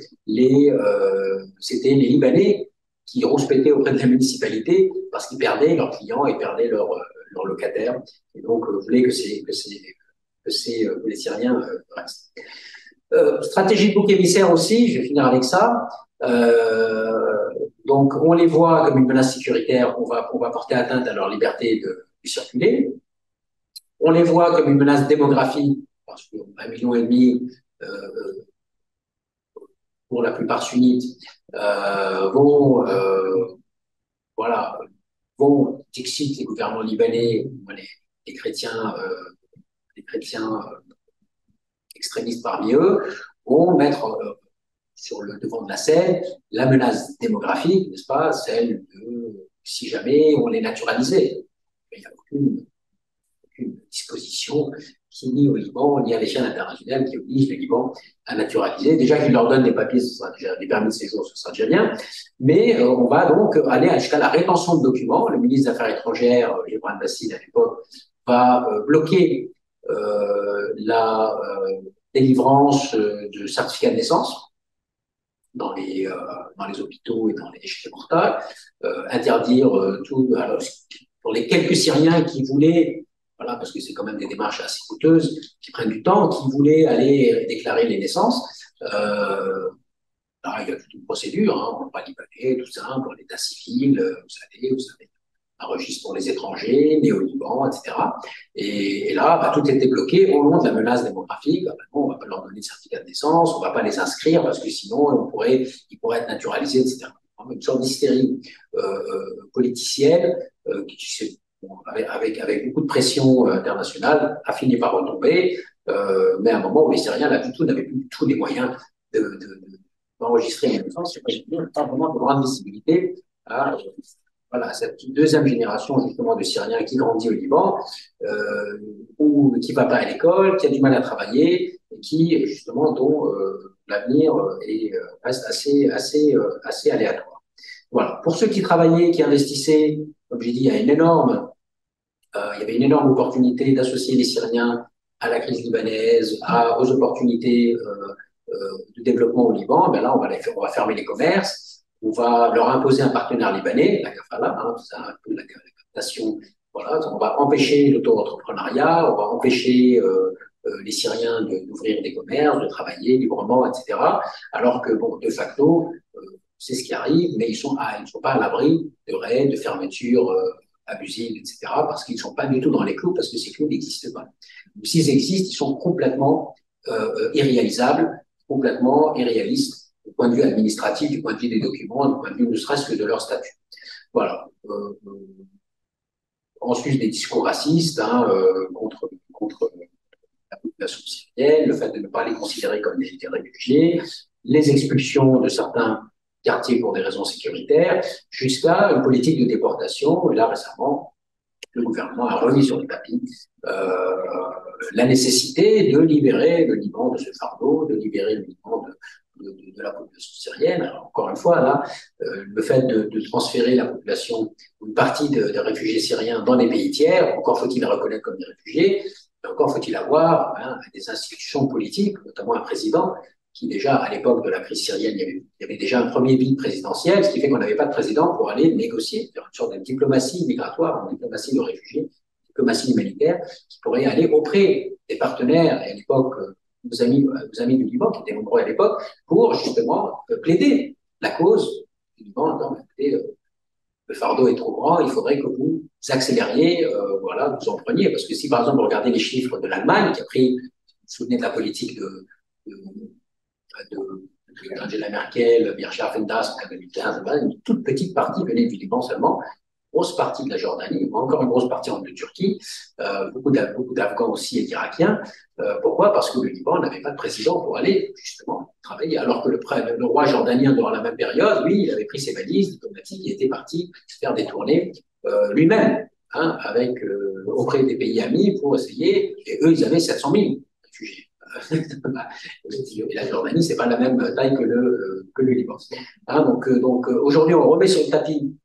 D: c'était les Libanais qui rouspétaient auprès de la municipalité parce qu'ils perdaient leurs clients et perdaient leurs locataires. Et donc, voulaient que les Syriens restent. Stratégie de bouc émissaire aussi, je vais finir avec ça. Donc, on les voit comme une menace sécuritaire, on va porter atteinte à leur liberté de circuler. On les voit comme une menace démographique, parce que 1,5 million pour la plupart sunnites vont excitent les gouvernements libanais, les chrétiens extrémistes parmi eux, vont mettre sur le devant de la scène la menace démographique, n'est-ce pas, celle de si jamais on les naturalisait. Il n'y a aucune disposition qui, ni au Liban, ni à l'échelle internationale, qui oblige le Liban à naturaliser. Déjà qu'ils leur donnent des papiers, ce sera déjà, des permis de séjour, ce sera déjà bien. Mais on va donc aller jusqu'à la rétention de documents. Le ministre des Affaires étrangères, Ibrahim Bassil, à l'époque, va bloquer la délivrance de certificats de naissance dans les hôpitaux et dans les chez mortels, interdire tout. Alors, pour les quelques Syriens qui voulaient, voilà, parce que c'est quand même des démarches assez coûteuses, qui prennent du temps, qui voulaient aller déclarer les naissances, là, il y a toute une procédure, hein, on va libaner, tout ça, pour l'état civil, vous savez, un registre pour les étrangers, nés au Liban, etc. Et là, tout était bloqué au nom de la menace démographique. On ne va pas leur donner de certificat de naissance, on ne va pas les inscrire parce que sinon, ils pourraient être naturalisés, etc. Une sorte d'hystérie politicienne qui, avec beaucoup de pression internationale, a fini par retomber, mais à un moment où les Syriens n'avaient plus du tout les moyens d'enregistrer les naissances, pas vraiment de grande visibilité à cette deuxième génération justement de Syriens qui grandit au Liban, ou qui ne va pas à l'école, qui a du mal à travailler, et qui justement dont l'avenir reste assez aléatoire. Voilà. Pour ceux qui travaillaient, qui investissaient, comme j'ai dit, il y avait une énorme opportunité d'associer les Syriens à la crise libanaise, aux opportunités de développement au Liban. Ben là, on va fermer les commerces. On va leur imposer un partenaire libanais, la Kafala, c'est un peu la captation. Voilà, on va empêcher l'auto-entrepreneuriat, on va empêcher les Syriens d'ouvrir des commerces, de travailler librement, etc. Alors que, de facto, c'est ce qui arrive, mais ils ne sont pas à l'abri de raids, de fermetures abusives, etc. parce qu'ils ne sont pas du tout dans les clous, parce que ces clous n'existent pas. Donc, s'ils existent, ils sont complètement irréalisables, complètement irréalistes, du point de vue administratif, du point de vue des documents, du point de vue ne serait-ce que de leur statut. Voilà. Ensuite, des discours racistes contre la population syrienne, le fait de ne pas les considérer comme des réfugiés, les expulsions de certains quartiers pour des raisons sécuritaires, jusqu'à une politique de déportation. Et là, récemment, le gouvernement a remis sur le tapis la nécessité de libérer le Liban de ce fardeau, de libérer le Liban de la population syrienne. Alors, encore une fois, là, le fait de transférer la population, une partie des réfugiés syriens dans les pays tiers, encore faut-il les reconnaître comme des réfugiés, et encore faut-il avoir des institutions politiques, notamment un président, qui déjà, à l'époque de la crise syrienne, il y avait déjà un premier vide présidentiel, ce qui fait qu'on n'avait pas de président pour aller négocier, faire une sorte de diplomatie migratoire, une diplomatie de réfugiés, une diplomatie humanitaire, qui pourrait aller auprès des partenaires, et à l'époque, vos amis du Liban, qui étaient nombreux à l'époque, pour justement plaider la cause du Liban. Non, écoutez, le fardeau est trop grand, il faudrait que vous accélériez, vous en preniez. Parce que si, par exemple, vous regardez les chiffres de l'Allemagne, qui a pris, vous vous souvenez de la politique d'Angela Merkel, Mircea Fendas en 2015, une toute petite partie venait du Liban seulement, grosse partie de la Jordanie, encore une grosse partie de Turquie, beaucoup d'Afghans aussi et d'Irakiens. Pourquoi? Parce que le Liban n'avait pas de président pour aller justement travailler. Alors que le roi jordanien, durant la même période, lui, il avait pris ses valises diplomatiques et était parti faire des tournées lui-même avec, auprès des pays amis pour essayer, et eux, ils avaient 700 000 réfugiés. Et la Jordanie, c'est pas la même taille que le Liban. Donc aujourd'hui, on remet sur le tapis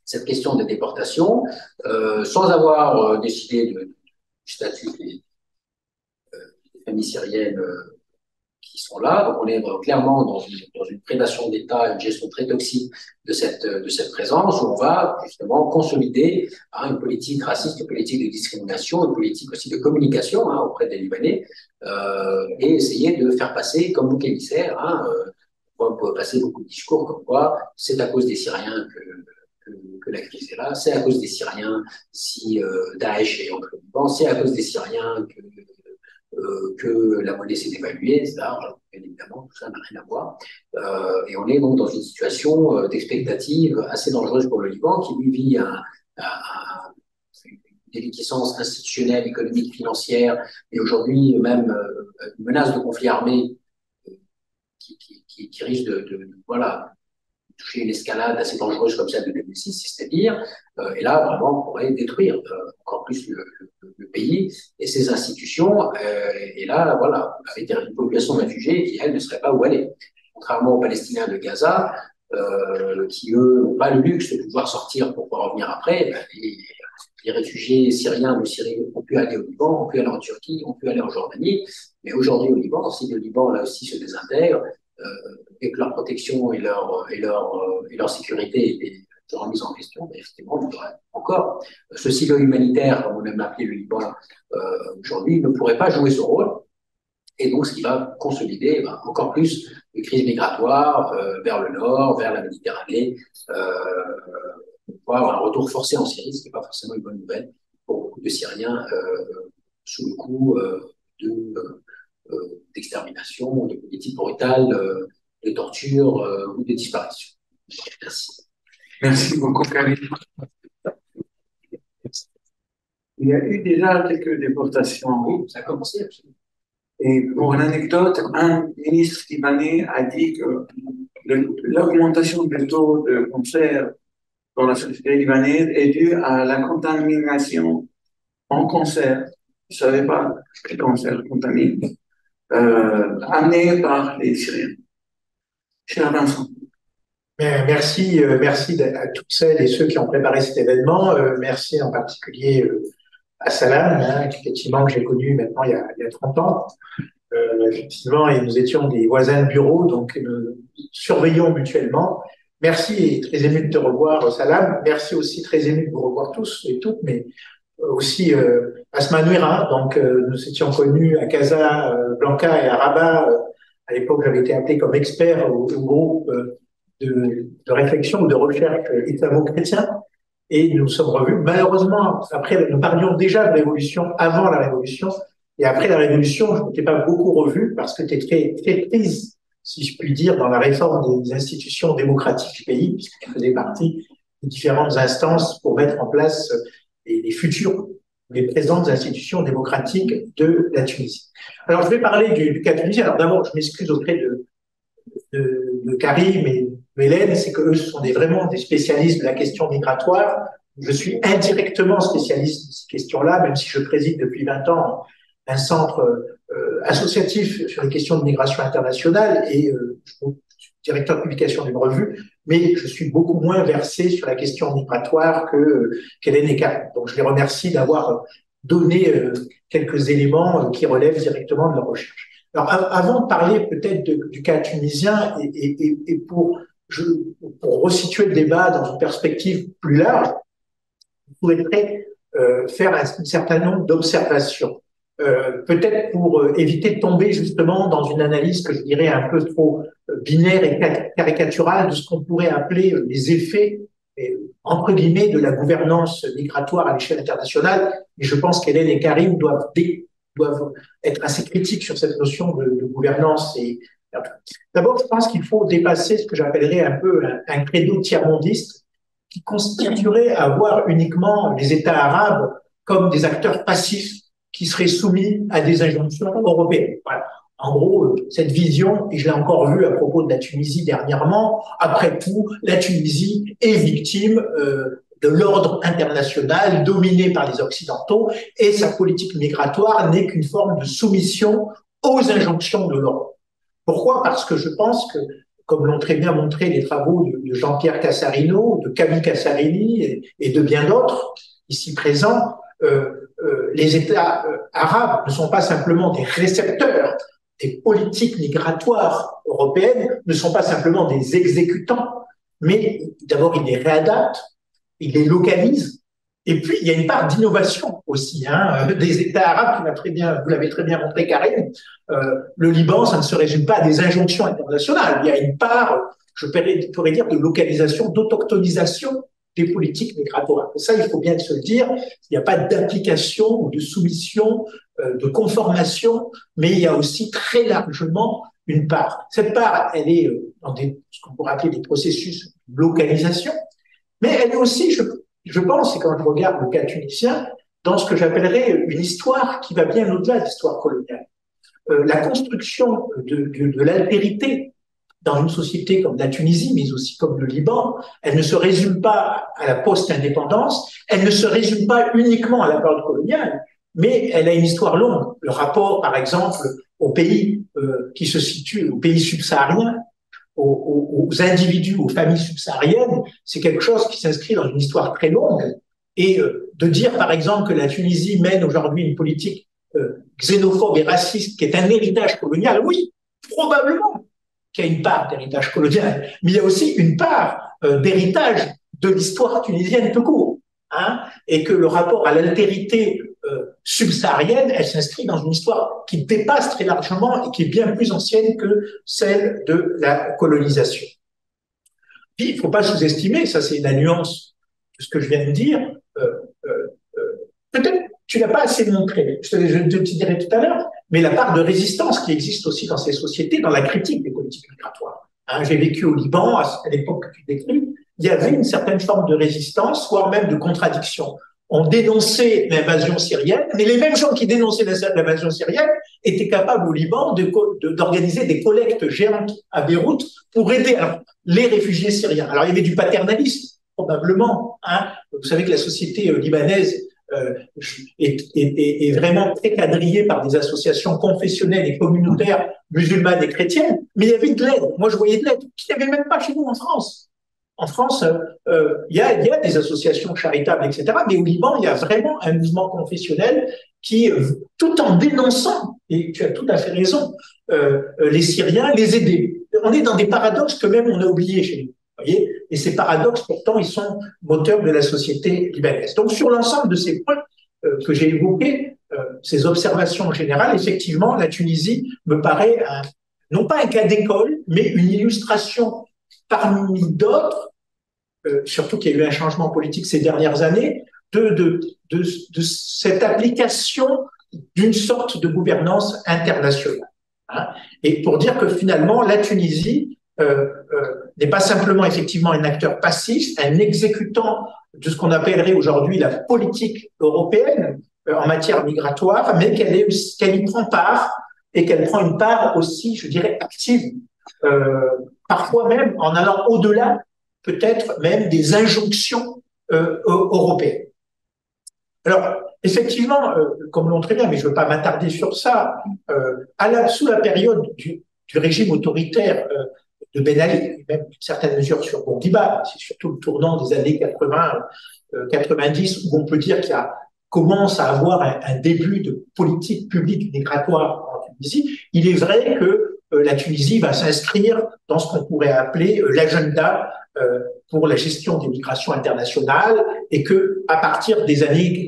D: cette question de déportation, sans avoir décidé du statut des familles syriennes qui sont là. Donc on est clairement dans une prédation d'État, une gestion très toxique de cette présence, où on va justement consolider une politique raciste, une politique de discrimination, une politique aussi de communication auprès des Libanais, et essayer de faire passer comme bouc émissaire, on peut passer beaucoup de discours comme quoi c'est à cause des Syriens que la crise est là, c'est à cause des Syriens si Daesh est entre le Liban, c'est à cause des Syriens que la monnaie s'est dévaluée, etc. Alors, bien évidemment, tout ça n'a rien à voir. Et on est donc dans une situation d'expectative assez dangereuse pour le Liban, qui lui vit une déliquescence institutionnelle, économique, financière, et aujourd'hui même une menace de conflit armé qui risque de toucher une escalade assez dangereuse comme celle de 2006, c'est-à-dire, et là, vraiment, on pourrait détruire encore plus le pays et ses institutions, et là, voilà, avec une population de réfugiés qui, elle, ne serait pas où aller. Contrairement aux Palestiniens de Gaza, qui, eux, n'ont pas le luxe de pouvoir sortir pour pouvoir revenir après, les réfugiés syriens de Syrie ont pu aller au Liban, ont pu aller en Turquie, ont pu aller en Jordanie, mais aujourd'hui au Liban, si le Liban, là aussi, se désintègre, et que leur protection et leur sécurité étaient remise en question, mais effectivement, on aurait encore ce silo humanitaire, comme on aime l'appeler le Liban, aujourd'hui, ne pourrait pas jouer ce rôle. Et donc, ce qui va consolider encore plus les crises migratoires vers le nord, vers la Méditerranée, voire un retour forcé en Syrie, ce qui n'est pas forcément une bonne nouvelle pour beaucoup de Syriens sous le coup d'extermination, de politiques brutales, de torture ou de disparition. Merci.
A: Merci beaucoup, Karim. Il y a eu déjà quelques déportations.
D: Oui, ça a commencé, absolument.
A: Et pour l'anecdote, un ministre libanais a dit que l'augmentation du taux de cancer dans la société libanaise est due à la contamination en cancer. Je ne savais pas que le cancer contamine, amené par les Syriens. Cher Vincent.
E: Merci à toutes celles et ceux qui ont préparé cet événement. Merci en particulier à Salam, effectivement, que j'ai connu maintenant il y a 30 ans. Effectivement, et nous étions des voisins de bureau, donc nous surveillons mutuellement. Merci et très ému de te revoir, Salam. Merci aussi, très ému de vous revoir tous et toutes, mais aussi Asma Nouira. Donc, nous étions connus à Casablanca et à Rabat. À l'époque, j'avais été appelé comme expert au groupe de réflexion ou de recherche islamo-chrétien. Et nous nous sommes revus. Malheureusement, après, nous parlions déjà de révolution avant la révolution. Et après la révolution, je ne t'ai pas beaucoup revu parce que tu es très, très prise, si je puis dire, dans la réforme des institutions démocratiques du pays, puisque tu faisais partie des différentes instances pour mettre en place les futures, les présentes institutions démocratiques de la Tunisie. Alors, je vais parler du cas tunisien. Alors, d'abord, je m'excuse auprès de Karim et Hélène, c'est que eux sont vraiment des spécialistes de la question migratoire. Je suis indirectement spécialiste de ces questions-là, même si je préside depuis 20 ans un centre associatif sur les questions de migration internationale et je suis directeur de publication d'une revue, mais je suis beaucoup moins versé sur la question migratoire qu'Hélène et Karim. Donc je les remercie d'avoir donné quelques éléments qui relèvent directement de leur recherche. Alors avant de parler peut-être du cas tunisien et pour resituer le débat dans une perspective plus large, je voudrais faire un certain nombre d'observations. Peut-être pour éviter de tomber justement dans une analyse que je dirais un peu trop binaire et caricaturale de ce qu'on pourrait appeler les effets, entre guillemets, de la gouvernance migratoire à l'échelle internationale. Et je pense qu'Hélène et Karim doivent être assez critiques sur cette notion de gouvernance. D'abord, je pense qu'il faut dépasser ce que j'appellerais un peu un credo tiers-mondiste qui constituerait à voir uniquement les États arabes comme des acteurs passifs qui seraient soumis à des injonctions européennes. Voilà. En gros, cette vision, et je l'ai encore vu à propos de la Tunisie dernièrement, après tout, la Tunisie est victime de l'ordre international dominé par les Occidentaux, et sa politique migratoire n'est qu'une forme de soumission aux injonctions de l'ordre. Pourquoi? Parce que je pense que, comme l'ont très bien montré les travaux de Jean-Pierre Cassarino, de Camille Cassarini et de bien d'autres ici présents, les États arabes ne sont pas simplement des récepteurs des politiques migratoires européennes, ne sont pas simplement des exécutants, mais d'abord ils les réadaptent, ils les localisent, et puis il y a une part d'innovation aussi, des États arabes, vous l'avez très bien montré Karine. Le Liban, ça ne se résume pas à des injonctions internationales, il y a une part, je pourrais dire, de localisation, d'autochtonisation des politiques migratoires. Et ça, il faut bien se le dire, il n'y a pas d'application ou de soumission, de conformation, mais il y a aussi très largement une part. Cette part, elle est dans ce qu'on pourrait appeler des processus de localisation, mais elle est aussi, je pense, et quand je regarde le cas tunisien, dans ce que j'appellerais une histoire qui va bien au-delà de l'histoire coloniale. La construction de l'altérité dans une société comme la Tunisie, mais aussi comme le Liban, elle ne se résume pas à la post-indépendance, elle ne se résume pas uniquement à la période coloniale, mais elle a une histoire longue. Le rapport, par exemple, aux pays qui se situent, aux pays subsahariens, aux individus, aux familles subsahariennes, c'est quelque chose qui s'inscrit dans une histoire très longue. Et de dire, par exemple, que la Tunisie mène aujourd'hui une politique xénophobe et raciste qui est un héritage colonial, oui, probablement qu'il y a une part d'héritage colonial, mais il y a aussi une part d'héritage de l'histoire tunisienne tout court, et que le rapport à l'altérité subsaharienne, elle s'inscrit dans une histoire qui dépasse très largement et qui est bien plus ancienne que celle de la colonisation. Puis, il ne faut pas sous-estimer, ça c'est la nuance de ce que je viens de dire, peut-être tu n'as pas assez montré, je te dirai tout à l'heure, mais la part de résistance qui existe aussi dans ces sociétés, dans la critique des politiques migratoires. J'ai vécu au Liban, à l'époque que tu décris, il y avait une certaine forme de résistance, voire même de contradiction. On dénonçait l'invasion syrienne, mais les mêmes gens qui dénonçaient l'invasion syrienne étaient capables au Liban d'organiser des collectes géantes à Beyrouth pour aider les réfugiés syriens. Alors il y avait du paternalisme, probablement. Vous savez que la société libanaise est vraiment très quadrillée par des associations confessionnelles et communautaires musulmanes et chrétiennes, mais il y avait de l'aide. Moi, je voyais de l'aide qu'il n'y avait même pas chez nous en France. En France, il y a des associations charitables, etc., mais au Liban, il y a vraiment un mouvement confessionnel qui, tout en dénonçant, et tu as tout à fait raison, les Syriens, les aider. On est dans des paradoxes que même on a oubliés chez nous. Voyez, et ces paradoxes, pourtant, ils sont moteurs de la société libanaise. Donc, sur l'ensemble de ces points que j'ai évoqués, ces observations générales, effectivement, la Tunisie me paraît non pas un cas d'école, mais une illustration parmi d'autres, surtout qu'il y a eu un changement politique ces dernières années, de cette application d'une sorte de gouvernance internationale. Et pour dire que finalement, la Tunisie n'est pas simplement effectivement un acteur passif, un exécutant de ce qu'on appellerait aujourd'hui la politique européenne en matière migratoire, mais qu'elle y prend part et qu'elle prend une part aussi, je dirais, active, parfois même en allant au-delà, peut-être même des injonctions européennes. Alors, effectivement, comme l'ont très bien, mais je ne veux pas m'attarder sur ça, sous la période du régime autoritaire de Ben Ali, même certaines mesures sur Bourguiba, c'est surtout le tournant des années 80-90, où on peut dire qu'il commence à avoir un début de politique publique migratoire en Tunisie. Il est vrai que la Tunisie va s'inscrire dans ce qu'on pourrait appeler l'agenda pour la gestion des migrations internationales, et que à partir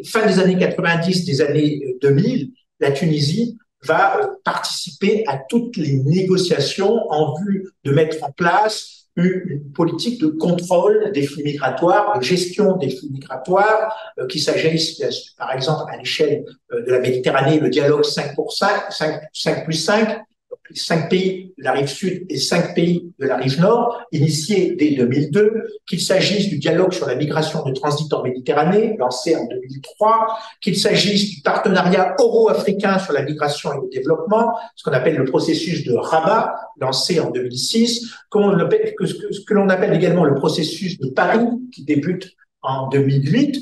E: fin des années 90, des années 2000, la Tunisie va participer à toutes les négociations en vue de mettre en place une politique de contrôle des flux migratoires, de gestion des flux migratoires, qu'il s'agisse, par exemple, à l'échelle de la Méditerranée, le dialogue 5+5, les 5 pays de la rive sud et 5 pays de la rive nord, initié dès 2002, qu'il s'agisse du dialogue sur la migration de transit en Méditerranée, lancé en 2003, qu'il s'agisse du partenariat euro-africain sur la migration et le développement, ce qu'on appelle le processus de Rabat, lancé en 2006, ce que l'on appelle également le processus de Paris, qui débute en 2008,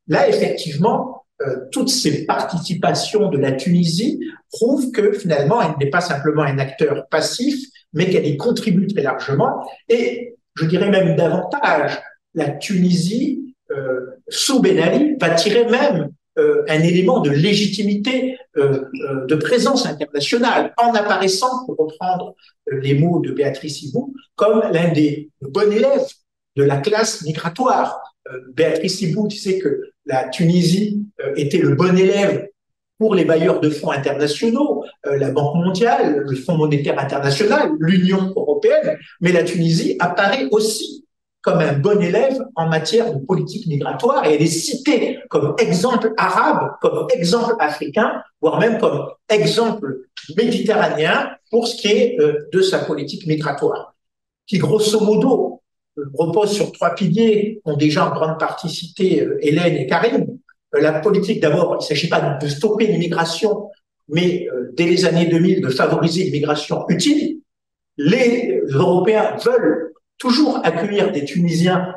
E: là, effectivement, toutes ces participations de la Tunisie prouvent que finalement, elle n'est pas simplement un acteur passif, mais qu'elle y contribue très largement. Et je dirais même davantage, la Tunisie, sous Ben Ali, va tirer même un élément de légitimité, de présence internationale, en apparaissant, pour reprendre les mots de Béatrice Hibou, comme l'un des bons élèves de la classe migratoire. Béatrice Hibou disait que la Tunisie était le bon élève pour les bailleurs de fonds internationaux, la Banque mondiale, le Fonds monétaire international, l'Union européenne, mais la Tunisie apparaît aussi comme un bon élève en matière de politique migratoire et elle est citée comme exemple arabe, comme exemple africain, voire même comme exemple méditerranéen pour ce qui est de sa politique migratoire, qui grosso modo repose sur 3 piliers, ont déjà en grande partie cité Hélène et Karim. La politique, d'abord, il ne s'agit pas de stopper l'immigration, mais dès les années 2000, de favoriser l'immigration utile. Les Européens veulent toujours accueillir des Tunisiens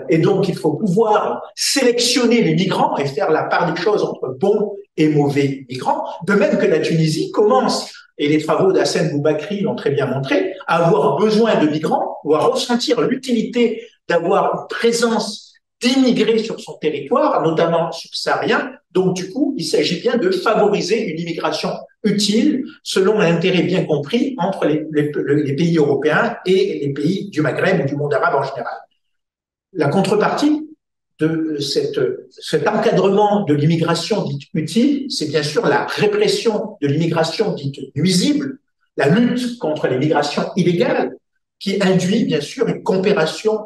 E: et donc il faut pouvoir sélectionner les migrants et faire la part des choses entre bons et mauvais migrants. De même que la Tunisie commence, et les travaux d'Hassen Boubakri l'ont très bien montré, à avoir besoin de migrants ou à ressentir l'utilité d'avoir une présence d'immigrés sur son territoire, notamment subsaharien. Donc, du coup, il s'agit bien de favoriser une immigration utile, selon un intérêt bien compris entre les pays européens et les pays du Maghreb ou du monde arabe en général. La contrepartie de cet encadrement de l'immigration dite utile, c'est bien sûr la répression de l'immigration dite nuisible, la lutte contre l'immigration illégale, qui induit bien sûr une coopération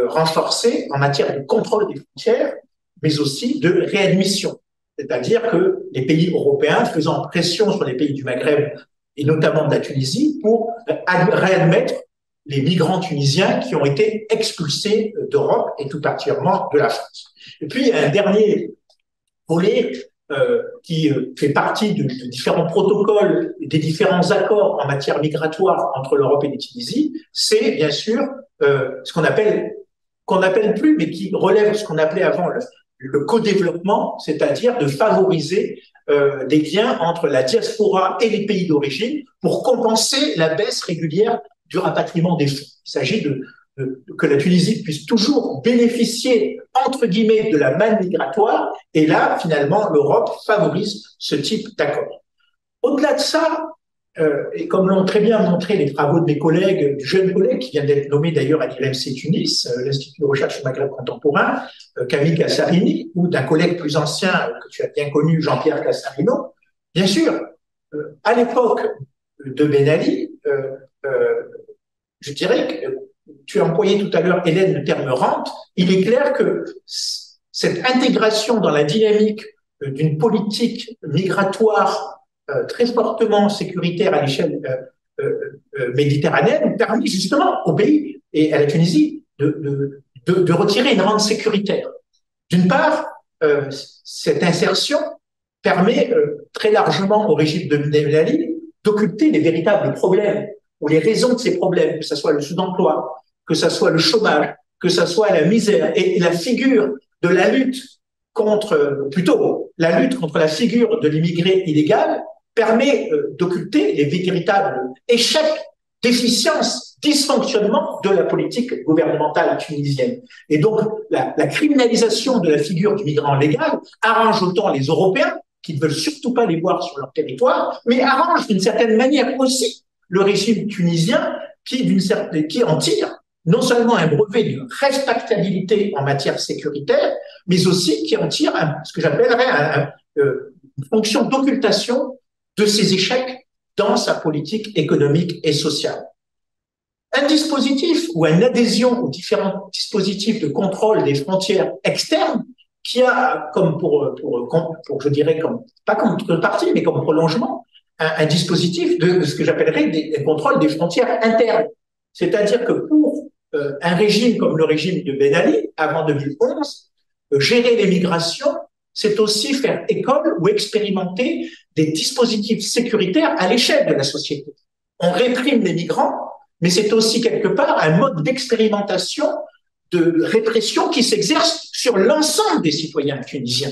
E: renforcée en matière de contrôle des frontières, mais aussi de réadmission. C'est-à-dire que les pays européens, faisant pression sur les pays du Maghreb et notamment de la Tunisie, pour réadmettre les migrants tunisiens qui ont été expulsés d'Europe et tout particulièrement de la France. Et puis, il y a un dernier volet qui fait partie de différents protocoles, des différents accords en matière migratoire entre l'Europe et la Tunisie, c'est bien sûr ce qu'on appelle plus, mais qui relève de ce qu'on appelait avant le co-développement, c'est-à-dire de favoriser des liens entre la diaspora et les pays d'origine pour compenser la baisse régulière du rapatriement des fonds. Il s'agit que la Tunisie puisse toujours bénéficier, entre guillemets, de la manne migratoire, et là, finalement, l'Europe favorise ce type d'accord. Au-delà de ça, et comme l'ont très bien montré les travaux de mes collègues, du jeune collègue qui vient d'être nommé d'ailleurs à l'IRMC Tunis, l'Institut de recherche sur le Maghreb contemporain, Camille Cassarini, ou d'un collègue plus ancien que tu as bien connu, Jean-Pierre Cassarino, bien sûr, à l'époque de Ben Ali, je dirais que tu as employé tout à l'heure, Hélène, le terme rente. Il est clair que cette intégration dans la dynamique d'une politique migratoire très fortement sécuritaire à l'échelle méditerranéenne permet justement au pays et à la Tunisie de retirer une rente sécuritaire. D'une part, cette insertion permet très largement au régime de Ben Ali d'occulter les véritables problèmes ou les raisons de ces problèmes, que ce soit le sous-emploi, que ce soit le chômage, que ce soit la misère, et la figure de la lutte plutôt la lutte contre la figure de l'immigré illégal permet d'occulter les véritables échecs, déficiences, dysfonctionnements de la politique gouvernementale tunisienne. Et donc, la criminalisation de la figure du migrant légal arrange autant les Européens, qui ne veulent surtout pas les voir sur leur territoire, mais arrange d'une certaine manière aussi le régime tunisien qui en tire non seulement un brevet de respectabilité en matière sécuritaire, mais aussi qui en tire ce que j'appellerais une fonction d'occultation de ses échecs dans sa politique économique et sociale. Un dispositif ou une adhésion aux différents dispositifs de contrôle des frontières externes qui a comme je dirais pas comme contrepartie, mais comme prolongement, un dispositif de ce que j'appellerais des contrôles des frontières internes. C'est-à-dire que pour un régime comme le régime de Ben Ali, avant 2011, gérer les migrations, c'est aussi faire école ou expérimenter des dispositifs sécuritaires à l'échelle de la société. On réprime les migrants, mais c'est aussi quelque part un mode d'expérimentation de répression qui s'exerce sur l'ensemble des citoyens tunisiens,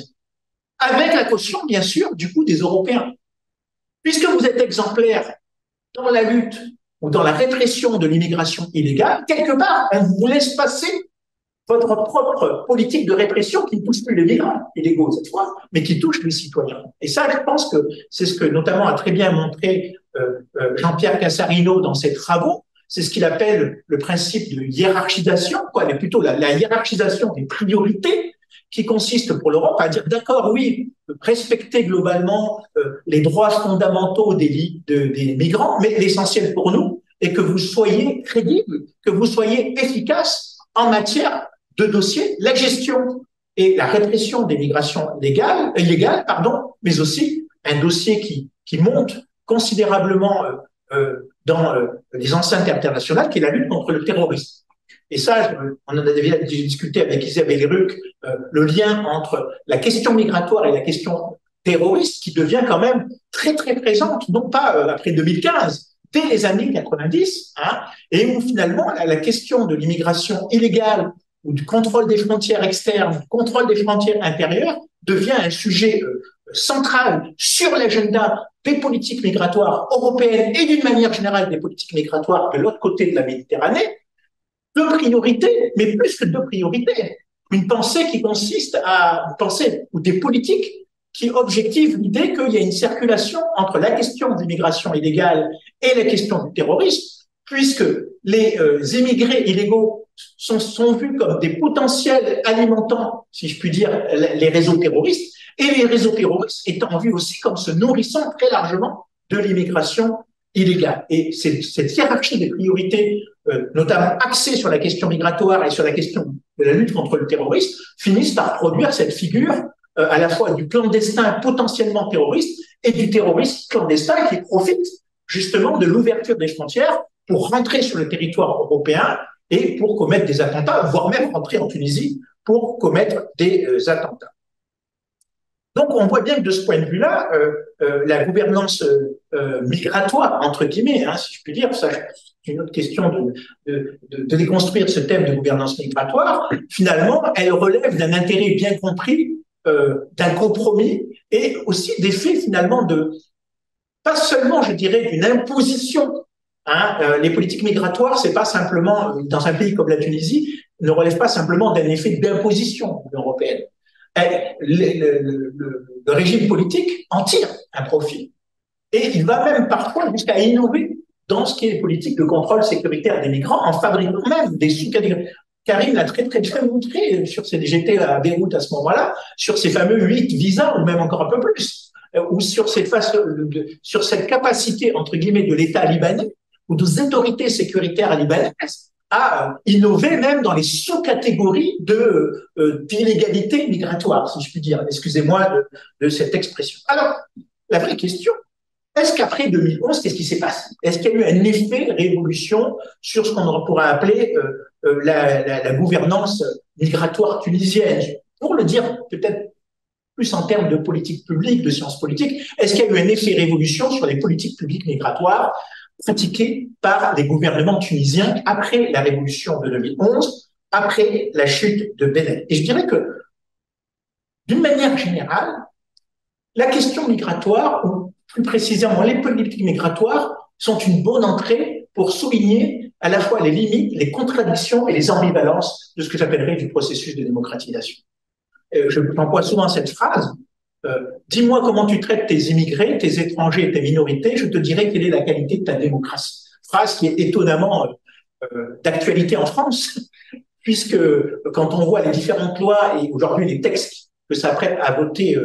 E: avec la caution, bien sûr, du coup, des Européens. Puisque vous êtes exemplaire dans la lutte ou dans la répression de l'immigration illégale, quelque part, on vous laisse passer votre propre politique de répression qui ne touche plus les migrants illégaux cette fois, mais qui touche les citoyens. Et ça, je pense que c'est ce que notamment a très bien montré Jean-Pierre Casarino dans ses travaux. C'est ce qu'il appelle le principe de hiérarchisation, quoi, mais plutôt la hiérarchisation des priorités, qui consiste pour l'Europe à dire d'accord, oui, respecter globalement les droits fondamentaux des migrants, mais l'essentiel pour nous est que vous soyez crédible, que vous soyez efficace en matière de dossiers, la gestion et la répression des migrations illégales, mais aussi un dossier qui monte considérablement dans les enceintes internationales, qui est la lutte contre le terrorisme. Et ça, on en a déjà discuté avec Isabelle Ruck, le lien entre la question migratoire et la question terroriste qui devient quand même très, très présente, non pas après 2015, dès les années 90, et où finalement la question de l'immigration illégale ou du contrôle des frontières externes, du contrôle des frontières intérieures devient un sujet central sur l'agenda des politiques migratoires européennes et d'une manière générale des politiques migratoires de l'autre côté de la Méditerranée. Deux priorités, mais plus que deux priorités. Une pensée qui consiste à une pensée ou des politiques qui objectivent l'idée qu'il y a une circulation entre la question de l'immigration illégale et la question du terrorisme, puisque les immigrés illégaux sont vus comme des potentiels alimentant, si je puis dire, les réseaux terroristes, et les réseaux terroristes étant vus aussi comme se nourrissant très largement de l'immigration illégale. Et cette hiérarchie des priorités, notamment axée sur la question migratoire et sur la question de la lutte contre le terrorisme, finissent par produire cette figure à la fois du clandestin potentiellement terroriste et du terroriste clandestin qui profite justement de l'ouverture des frontières pour rentrer sur le territoire européen et pour commettre des attentats, voire même rentrer en Tunisie pour commettre des attentats. Donc, on voit bien que de ce point de vue-là, la gouvernance migratoire, entre guillemets, si je puis dire, ça, c'est une autre question de déconstruire ce thème de gouvernance migratoire, finalement, elle relève d'un intérêt bien compris, d'un compromis, et aussi des faits, finalement, pas seulement, je dirais, d'une imposition. Les politiques migratoires, c'est pas simplement, dans un pays comme la Tunisie, ne relèvent pas simplement d'un effet d'imposition européenne. Le régime politique en tire un profit. Et il va même parfois jusqu'à innover dans ce qui est les politiques de contrôle sécuritaire des migrants en fabriquant même des sous-catégories. Karine l'a très très bien montré j'étais à Beyrouth à ce moment-là, sur ces fameux 8 visas, ou même encore un peu plus, ou sur cette capacité, entre guillemets, de l'État libanais, ou des autorités sécuritaires libanaises, à innover même dans les sous-catégories d'illégalité migratoire, si je puis dire. Excusez-moi de cette expression. Alors, la vraie question, est-ce qu'après 2011, qu'est-ce qui s'est passé? Est-ce qu'il y a eu un effet révolution sur ce qu'on pourrait appeler la gouvernance migratoire tunisienne? Pour le dire peut-être plus en termes de politique publique, de sciences politiques, est-ce qu'il y a eu un effet révolution sur les politiques publiques migratoires pratiquées par les gouvernements tunisiens après la révolution de 2011, après la chute de Ben Ali? Et je dirais que, d'une manière générale, la question migratoire, ou plus précisément les politiques migratoires, sont une bonne entrée pour souligner à la fois les limites, les contradictions et les ambivalences de ce que j'appellerais du processus de démocratisation. J'emploie souvent cette phrase, dis-moi comment tu traites tes immigrés, tes étrangers et tes minorités, je te dirai quelle est la qualité de ta démocratie. Phrase qui est étonnamment d'actualité en France, puisque quand on voit les différentes lois et aujourd'hui les textes que s'apprête à voter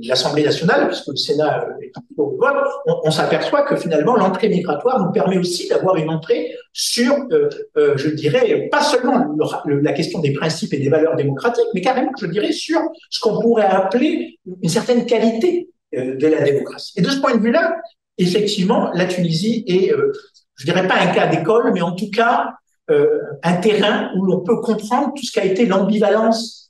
E: l'Assemblée nationale, puisque le Sénat est au vote, on s'aperçoit que finalement l'entrée migratoire nous permet aussi d'avoir une entrée sur, je dirais, pas seulement la question des principes et des valeurs démocratiques, mais carrément, je dirais, sur ce qu'on pourrait appeler une certaine qualité de la démocratie. Et de ce point de vue-là, effectivement, la Tunisie est, je dirais pas un cas d'école, mais en tout cas un terrain où l'on peut comprendre tout ce qu'a été l'ambivalence,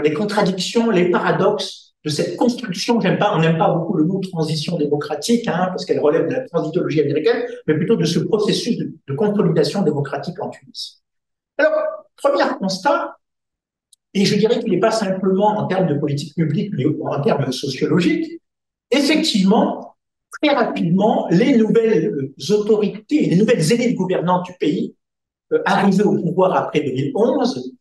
E: les contradictions, les paradoxes de cette construction. On n'aime pas beaucoup le mot transition démocratique, parce qu'elle relève de la transitologie américaine, mais plutôt de ce processus de consolidation démocratique en Tunisie. Alors, premier constat, et je dirais qu'il n'est pas simplement en termes de politique publique, mais en termes sociologiques, effectivement, très rapidement, les nouvelles autorités, les nouvelles élites gouvernantes du pays, arrivées au pouvoir après 2011,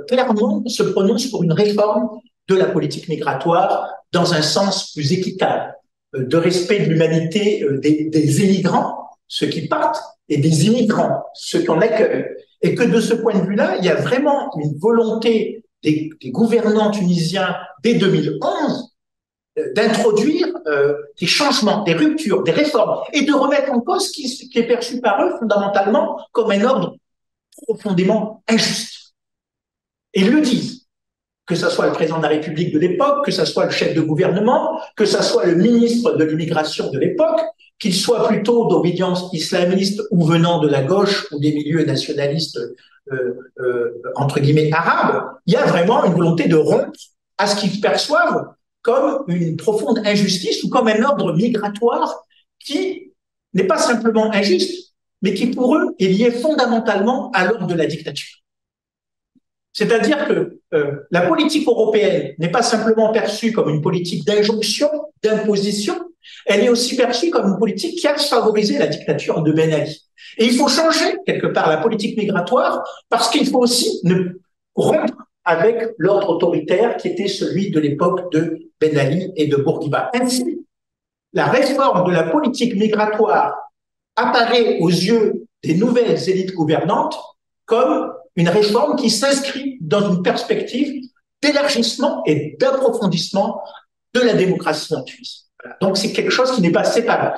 E: clairement se prononcent pour une réforme de la politique migratoire dans un sens plus équitable, de respect de l'humanité des immigrants, ceux qui partent, et des immigrants, ceux qu'on accueille. Et que de ce point de vue-là, il y a vraiment une volonté des gouvernants tunisiens dès 2011 d'introduire des changements, des ruptures, des réformes, et de remettre en cause ce qui est perçu par eux fondamentalement comme un ordre profondément injuste. Et ils le disent, que ce soit le président de la République de l'époque, que ce soit le chef de gouvernement, que ce soit le ministre de l'immigration de l'époque, qu'il soit plutôt d'obédience islamiste ou venant de la gauche ou des milieux nationalistes entre guillemets arabes, il y a vraiment une volonté de rompre à ce qu'ils perçoivent comme une profonde injustice ou comme un ordre migratoire qui n'est pas simplement injuste, mais qui pour eux est lié fondamentalement à l'ordre de la dictature. C'est-à-dire que la politique européenne n'est pas simplement perçue comme une politique d'injonction, d'imposition, elle est aussi perçue comme une politique qui a favorisé la dictature de Ben Ali. Et il faut changer quelque part la politique migratoire parce qu'il faut aussi rompre avec l'ordre autoritaire qui était celui de l'époque de Ben Ali et de Bourguiba. Ainsi, la réforme de la politique migratoire apparaît aux yeux des nouvelles élites gouvernantes comme une réforme qui s'inscrit dans une perspective d'élargissement et d'approfondissement de la démocratie en Tunisie. Voilà. Donc c'est quelque chose qui n'est pas séparable.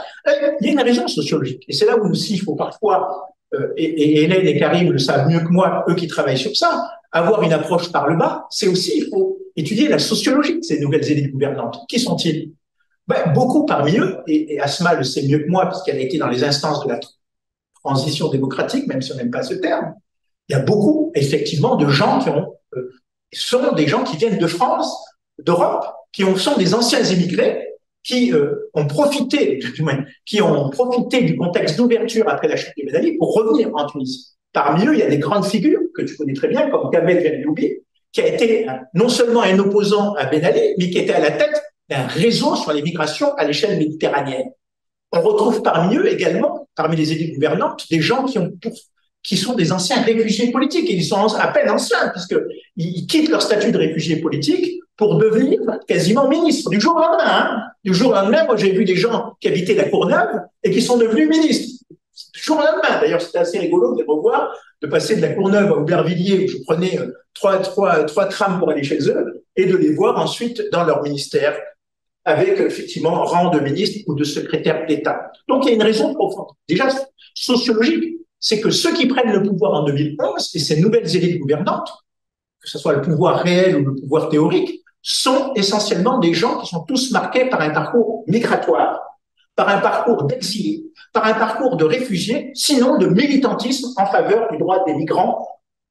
E: Il y a une raison sociologique, et c'est là où aussi il faut parfois, et Hélène et Karim le savent mieux que moi, eux qui travaillent sur ça, avoir une approche par le bas, c'est aussi, il faut étudier la sociologie de ces nouvelles élites gouvernantes. Qui sont-ils? Beaucoup parmi eux, et Asma le sait mieux que moi, puisqu'elle a été dans les instances de la transition démocratique, même si on n'aime pas ce terme, il y a beaucoup, effectivement, de gens qui sont des gens qui viennent de France, d'Europe, sont des anciens immigrés, qui ont profité du contexte d'ouverture après la chute de Ben Ali pour revenir en Tunisie. Parmi eux, il y a des grandes figures que tu connais très bien, comme Kamel Jalloubi, qui a été non seulement un opposant à Ben Ali, mais qui était à la tête d'un réseau sur les migrations à l'échelle méditerranéenne. On retrouve parmi eux également, parmi les élites gouvernantes, des gens qui sont des anciens réfugiés politiques, et ils sont à peine anciens, puisqu'ils quittent leur statut de réfugiés politiques pour devenir quasiment ministres, du jour au lendemain. Hein. Du jour au lendemain, moi j'ai vu des gens qui habitaient la Courneuve et qui sont devenus ministres. Du jour au lendemain. D'ailleurs, c'était assez rigolo de les revoir, de passer de la Courneuve à Aubervilliers, où je prenais trois trams pour aller chez eux, et de les voir ensuite dans leur ministère, avec effectivement rang de ministre ou de secrétaire d'État. Donc il y a une raison profonde, déjà sociologique, c'est que ceux qui prennent le pouvoir en 2011 et ces nouvelles élites gouvernantes, que ce soit le pouvoir réel ou le pouvoir théorique, sont essentiellement des gens qui sont tous marqués par un parcours migratoire, par un parcours d'exilés, par un parcours de réfugiés, sinon de militantisme en faveur du droit des migrants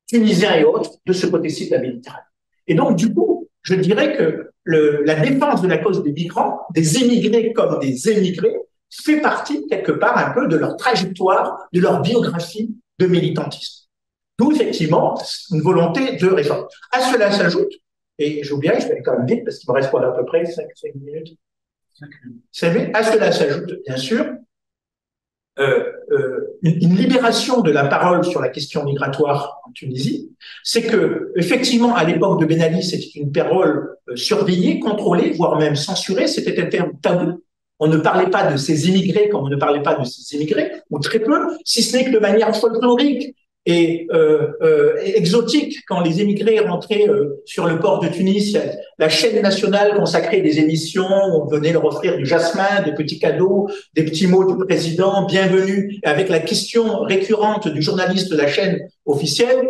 E: tunisiens et autres de ce côté-ci de la Méditerranée. Et donc, du coup, je dirais que la défense de la cause des migrants, des immigrés comme des émigrés, fait partie quelque part un peu de leur trajectoire, de leur biographie de militantisme. D'où effectivement une volonté de réforme. À cela s'ajoute, et j'oublie, je vais aller quand même vite parce qu'il me reste quoi, à peu près 5 minutes. À cela s'ajoute bien sûr une libération de la parole sur la question migratoire en Tunisie. C'est que effectivement à l'époque de Ben Ali, c'était une parole surveillée, contrôlée, voire même censurée. C'était un terme tabou. On ne parlait pas de ces immigrés comme on ne parlait pas de ces immigrés, ou très peu, si ce n'est que de manière folklorique et exotique. Quand les émigrés rentraient sur le port de Tunis, la chaîne nationale consacrait des émissions, on venait leur offrir du jasmin, des petits cadeaux, des petits mots du président, bienvenue, avec la question récurrente du journaliste de la chaîne officielle,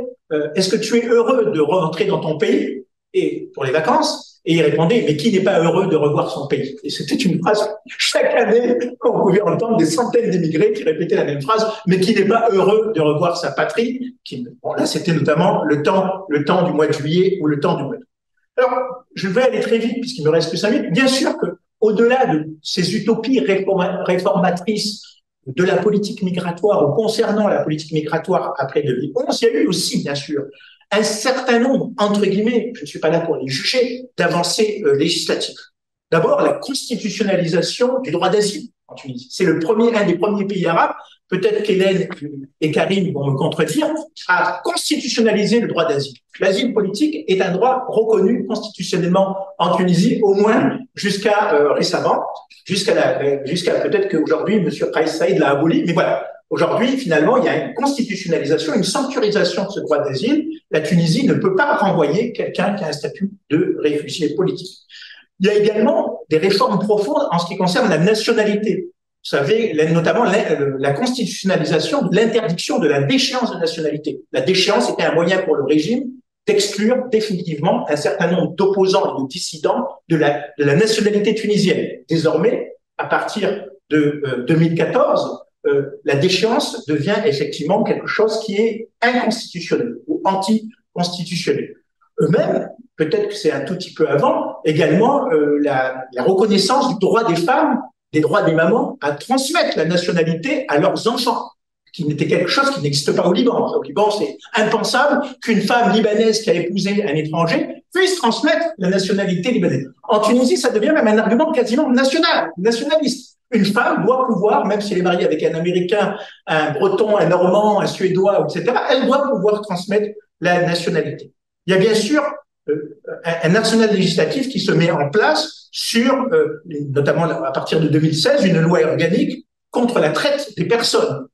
E: est-ce que tu es heureux de rentrer dans ton pays et pour les vacances? Et il répondait, mais qui n'est pas heureux de revoir son pays? Et c'était une phrase, chaque année, on pouvait entendre des centaines d'immigrés qui répétaient la même phrase, mais qui n'est pas heureux de revoir sa patrie. Bon, là, c'était notamment le temps du mois de juillet ou le temps du mois d'août. Alors, je vais aller très vite puisqu'il me reste que 5 minutes. Bien sûr que, au-delà de ces utopies réformatrices de la politique migratoire ou concernant la politique migratoire après 2011, il y a eu aussi, bien sûr, un certain nombre, entre guillemets, je ne suis pas là pour les juger, d'avancées législatives. D'abord, la constitutionnalisation du droit d'asile en Tunisie. C'est un des premiers pays arabes, peut-être qu'Hélène et Karim vont me contredire, à constitutionnaliser le droit d'asile. L'asile politique est un droit reconnu constitutionnellement en Tunisie, au moins jusqu'à récemment, jusqu'à peut-être qu'aujourd'hui, M. Kais Saïed l'a aboli, mais voilà. Aujourd'hui, finalement, il y a une constitutionnalisation, une sanctuarisation de ce droit d'asile. La Tunisie ne peut pas renvoyer quelqu'un qui a un statut de réfugié politique. Il y a également des réformes profondes en ce qui concerne la nationalité. Vous savez, notamment la constitutionnalisation de l'interdiction de la déchéance de nationalité. La déchéance était un moyen pour le régime d'exclure définitivement un certain nombre d'opposants et de dissidents de la nationalité tunisienne. Désormais, à partir de 2014, la déchéance devient effectivement quelque chose qui est inconstitutionnel ou anticonstitutionnel. Eux-mêmes, peut-être que c'est un tout petit peu avant, également la reconnaissance du droit des femmes, des droits des mamans à transmettre la nationalité à leurs enfants, qui n'était quelque chose qui n'existe pas au Liban. Au Liban, c'est impensable qu'une femme libanaise qui a épousé un étranger puisse transmettre la nationalité libanaise. En Tunisie, ça devient même un argument quasiment nationaliste. Une femme doit pouvoir, même si elle est mariée avec un Américain, un Breton, un Normand, un Suédois, etc., elle doit pouvoir transmettre la nationalité. Il y a bien sûr un arsenal législatif qui se met en place sur, notamment à partir de 2016, une loi organique contre la traite des personnes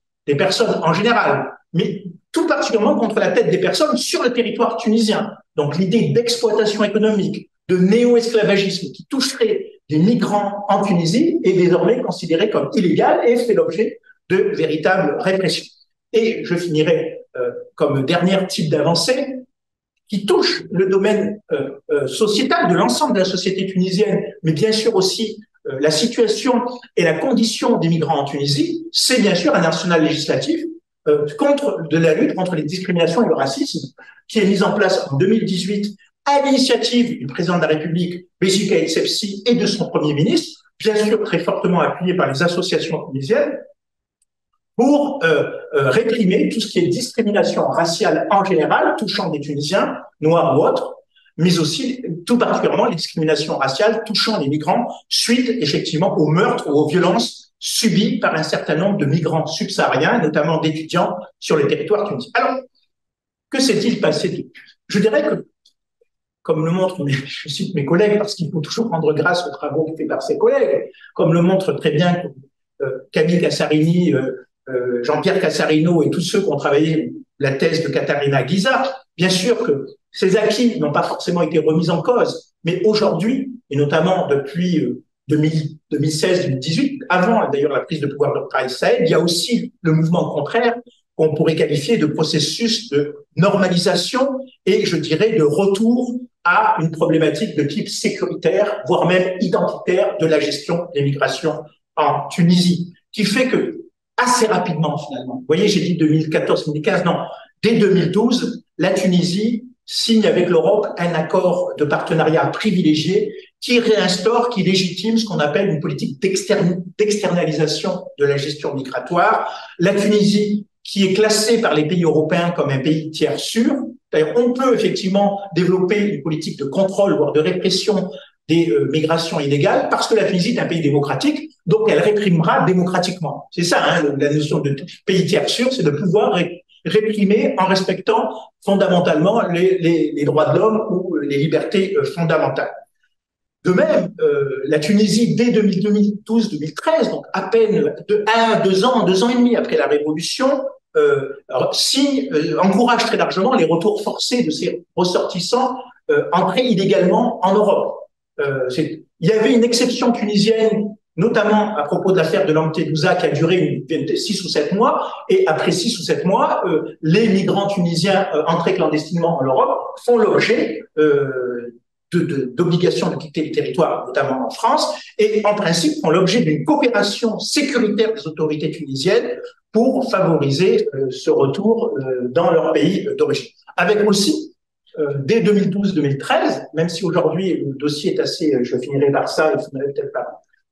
E: en général, mais tout particulièrement contre la traite des personnes sur le territoire tunisien. Donc l'idée d'exploitation économique, de néo-esclavagisme qui toucherait des migrants en Tunisie est désormais considérée comme illégale et fait l'objet de véritables répressions. Et je finirai comme dernier type d'avancée qui touche le domaine sociétal de l'ensemble de la société tunisienne, mais bien sûr aussi la situation et la condition des migrants en Tunisie, c'est bien sûr un arsenal législatif de la lutte contre les discriminations et le racisme, qui est mis en place en 2018 à l'initiative du président de la République, Béji Caïd Essebsi, et de son Premier ministre, bien sûr très fortement appuyé par les associations tunisiennes, pour réprimer tout ce qui est discrimination raciale en général, touchant des Tunisiens, noirs ou autres, mais aussi tout particulièrement les discriminations raciales touchant les migrants suite effectivement aux meurtres ou aux violences subies par un certain nombre de migrants subsahariens, notamment d'étudiants sur le territoire tunisien. Alors, que s'est-il passé depuis? Je dirais que, comme le montrent, je cite mes collègues parce qu'il faut toujours rendre grâce aux travaux faits par ses collègues, comme le montre très bien Camille Cassarini, Jean-Pierre Cassarino et tous ceux qui ont travaillé la thèse de Katharina Giza, bien sûr que ces acquis n'ont pas forcément été remis en cause, mais aujourd'hui, et notamment depuis 2016-2018, avant d'ailleurs la prise de pouvoir de Kais Saïed, il y a aussi le mouvement contraire qu'on pourrait qualifier de processus de normalisation et je dirais de retour à une problématique de type sécuritaire, voire même identitaire de la gestion des migrations en Tunisie, qui fait que assez rapidement finalement, vous voyez, j'ai dit 2014-2015, non, dès 2012, la Tunisie signe avec l'Europe un accord de partenariat privilégié qui réinstaure, qui légitime ce qu'on appelle une politique d'externalisation de la gestion migratoire. La Tunisie, qui est classée par les pays européens comme un pays tiers sûr, d'ailleurs, on peut effectivement développer une politique de contrôle, voire de répression des migrations illégales, parce que la Tunisie est un pays démocratique, donc elle réprimera démocratiquement. C'est ça, hein, la notion de pays tiers sûr, c'est de pouvoir réprimer en respectant fondamentalement les droits de l'homme ou les libertés fondamentales. De même, la Tunisie, dès 2012-2013, donc à peine deux ans et demi après la Révolution, encourage très largement les retours forcés de ses ressortissants entrés illégalement en Europe. Il y avait une exception tunisienne, notamment à propos de l'affaire de Lampedusa, qui a duré 6 ou 7 mois, et après 6 ou 7 mois, les migrants tunisiens entrés clandestinement en Europe font l'objet d'obligations de quitter les territoires, notamment en France, et en principe font l'objet d'une coopération sécuritaire des autorités tunisiennes pour favoriser ce retour dans leur pays d'origine. Avec aussi, dès 2012-2013, même si aujourd'hui le dossier est assez, je finirai par ça, et je finirai peut-être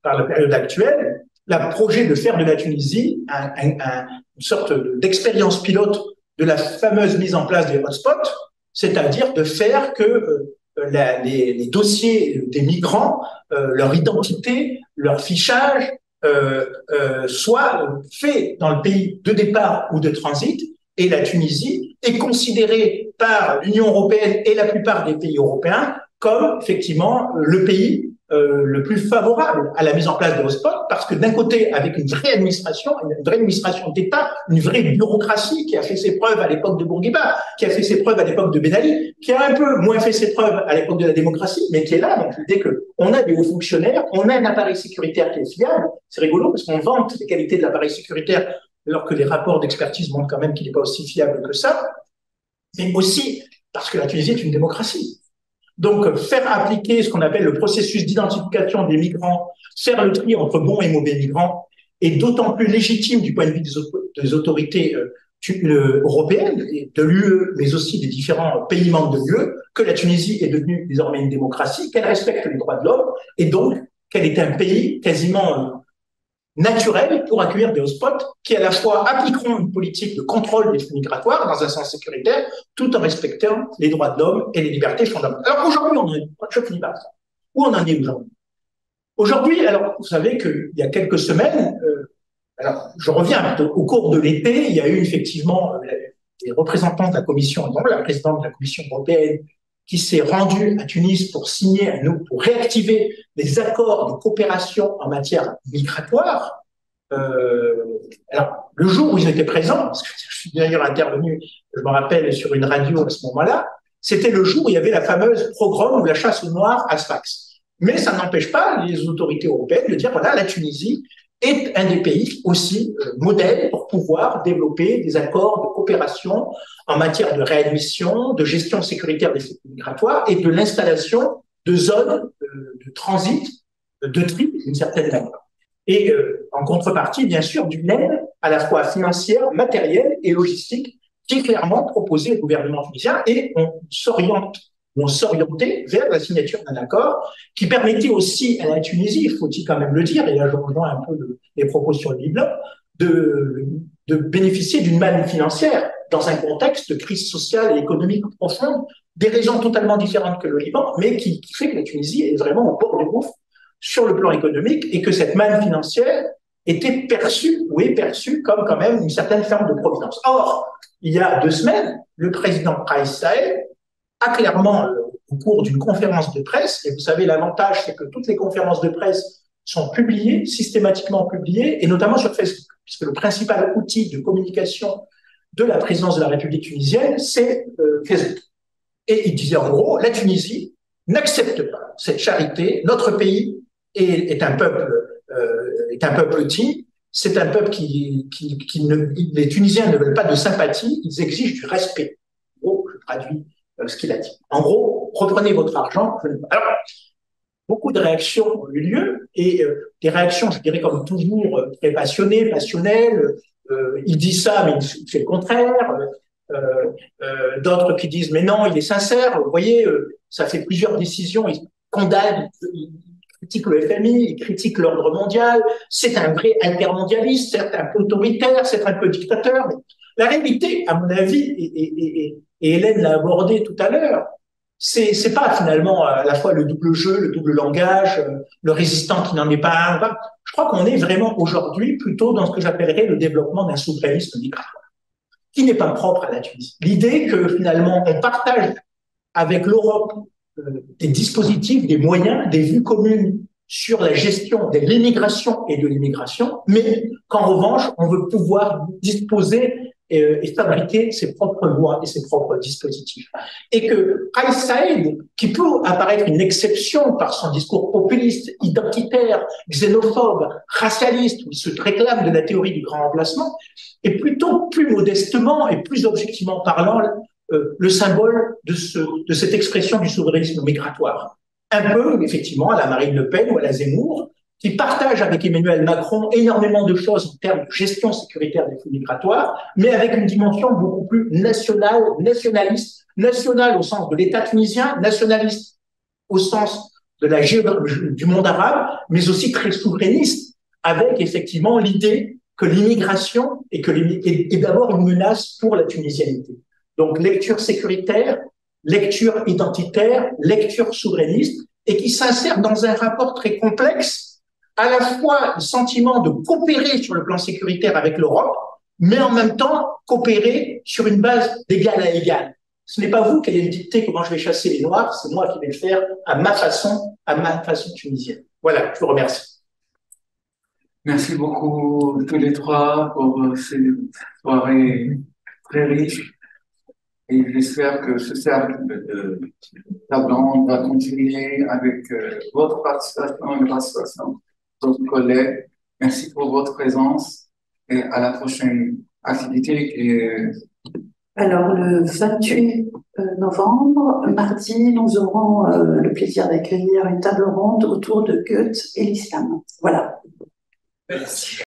E: par la période actuelle, le projet de faire de la Tunisie une sorte d'expérience pilote de la fameuse mise en place des hotspots, c'est-à-dire de faire que les dossiers des migrants, leur identité, leur fichage, soient faits dans le pays de départ ou de transit, et la Tunisie est considérée par l'Union européenne et la plupart des pays européens comme effectivement le pays le plus favorable à la mise en place de hotspots, parce que d'un côté, avec une vraie administration d'État, une vraie bureaucratie qui a fait ses preuves à l'époque de Bourguiba, qui a fait ses preuves à l'époque de Ben Ali, qui a un peu moins fait ses preuves à l'époque de la démocratie, mais qui est là. Donc l'idée qu'on a des hauts fonctionnaires, on a un appareil sécuritaire qui est fiable, c'est rigolo parce qu'on vante les qualités de l'appareil sécuritaire alors que les rapports d'expertise montrent quand même qu'il n'est pas aussi fiable que ça, mais aussi parce que la Tunisie est une démocratie. Donc, faire appliquer ce qu'on appelle le processus d'identification des migrants, faire le tri entre bons et mauvais migrants, est d'autant plus légitime du point de vue des autorités européennes, et de l'UE, mais aussi des différents pays membres de l'UE, que la Tunisie est devenue désormais une démocratie, qu'elle respecte les droits de l'homme, et donc qu'elle est un pays quasiment naturel pour accueillir des hotspots qui, à la fois, appliqueront une politique de contrôle des flux migratoires dans un sens sécuritaire, tout en respectant les droits de l'homme et les libertés fondamentales. Alors aujourd'hui, je finis par ça. Où on en est aujourd'hui? Aujourd'hui, alors, vous savez qu'il y a quelques semaines, alors, je reviens au cours de l'été, il y a eu effectivement les représentants de la Commission, donc la présidente de la Commission européenne, qui s'est rendue à Tunis pour signer, pour réactiver les accords de coopération en matière migratoire. Alors, le jour où ils étaient présents, parce que je suis d'ailleurs intervenu, je me rappelle, sur une radio à ce moment-là, c'était le jour où il y avait la fameuse pogrom ou la chasse aux Noirs à Sfax. Mais ça n'empêche pas les autorités européennes de dire, voilà, la Tunisie est un des pays aussi modèles pour pouvoir développer des accords de coopération en matière de réadmission, de gestion sécuritaire des flux migratoires et de l'installation de zones de transit, de tri, d'une certaine manière. Et en contrepartie, bien sûr, d'une aide à la fois financière, matérielle et logistique qui est clairement proposée au gouvernement tunisien, et on s'orientait vers la signature d'un accord qui permettait aussi à la Tunisie, faut-il quand même le dire, et là je rejoins un peu les propos sur le Liban, de bénéficier d'une manne financière dans un contexte de crise sociale et économique profonde, des raisons totalement différentes que le Liban, mais qui fait que la Tunisie est vraiment au bord du gouffre sur le plan économique, et que cette manne financière était perçue, ou est perçue, comme quand même une certaine forme de providence. Or, il y a 2 semaines, le président Kais Saied a clairement, au cours d'une conférence de presse, et vous savez, l'avantage, c'est que toutes les conférences de presse sont publiées, systématiquement publiées, et notamment sur Facebook, puisque le principal outil de communication de la présidence de la République tunisienne, c'est Facebook. Et il disait en gros, la Tunisie n'accepte pas cette charité, notre pays est un peuple digne, c'est un peuple les Tunisiens ne veulent pas de sympathie, ils exigent du respect. Oh, je traduis ce qu'il a dit. En gros, reprenez votre argent. Alors, beaucoup de réactions ont eu lieu, et des réactions, je dirais comme toujours, très passionnées, passionnelles. Il dit ça, mais il fait le contraire. D'autres qui disent, mais non, il est sincère. Vous voyez, ça fait plusieurs décisions. Il condamne, il critique le FMI, il critique l'ordre mondial. C'est un vrai intermondialiste, certes un peu autoritaire, c'est un peu dictateur. Mais la réalité, à mon avis, et Hélène l'a abordé tout à l'heure, c'est pas finalement à la fois le double jeu, le double langage, le résistant qui n'en est pas un. Je crois qu'on est vraiment aujourd'hui plutôt dans ce que j'appellerais le développement d'un souverainisme migratoire, qui n'est pas propre à la Tunisie. L'idée que finalement on partage avec l'Europe des dispositifs, des moyens, des vues communes sur la gestion de l'immigration et de l'immigration, mais qu'en revanche, on veut pouvoir disposer et fabriquer ses propres lois et ses propres dispositifs. Et que Kais Saied, qui peut apparaître une exception par son discours populiste, identitaire, xénophobe, racialiste, où il se réclame de la théorie du grand remplacement, est plutôt plus modestement et plus objectivement parlant le symbole de cette expression du souverainisme migratoire. Un peu, effectivement, à la Marine Le Pen ou à la Zemmour, qui partagent avec Emmanuel Macron énormément de choses en termes de gestion sécuritaire des flux migratoires, mais avec une dimension beaucoup plus nationaliste, nationale au sens de l'État tunisien, nationaliste au sens du monde arabe, mais aussi très souverainiste, avec effectivement l'idée que l'immigration est d'abord une menace pour la tunisianité. Donc, lecture sécuritaire, lecture identitaire, lecture souverainiste, et qui s'insère dans un rapport très complexe, à la fois le sentiment de coopérer sur le plan sécuritaire avec l'Europe, mais en même temps coopérer sur une base d'égal à égal. Ce n'est pas vous qui allez me dicter comment je vais chasser les Noirs, c'est moi qui vais le faire à ma façon tunisienne. Voilà, je vous remercie.
A: Merci beaucoup tous les trois pour cette soirée très riche. Et j'espère que ce cercle de table ronde va continuer avec votre participation et la participation de d'autres collègues. Merci pour votre présence et à la prochaine activité qui est...
B: Alors, le 28 novembre, mardi, nous aurons le plaisir d'accueillir une table ronde autour de Goethe et l'islam. Voilà.
A: Merci.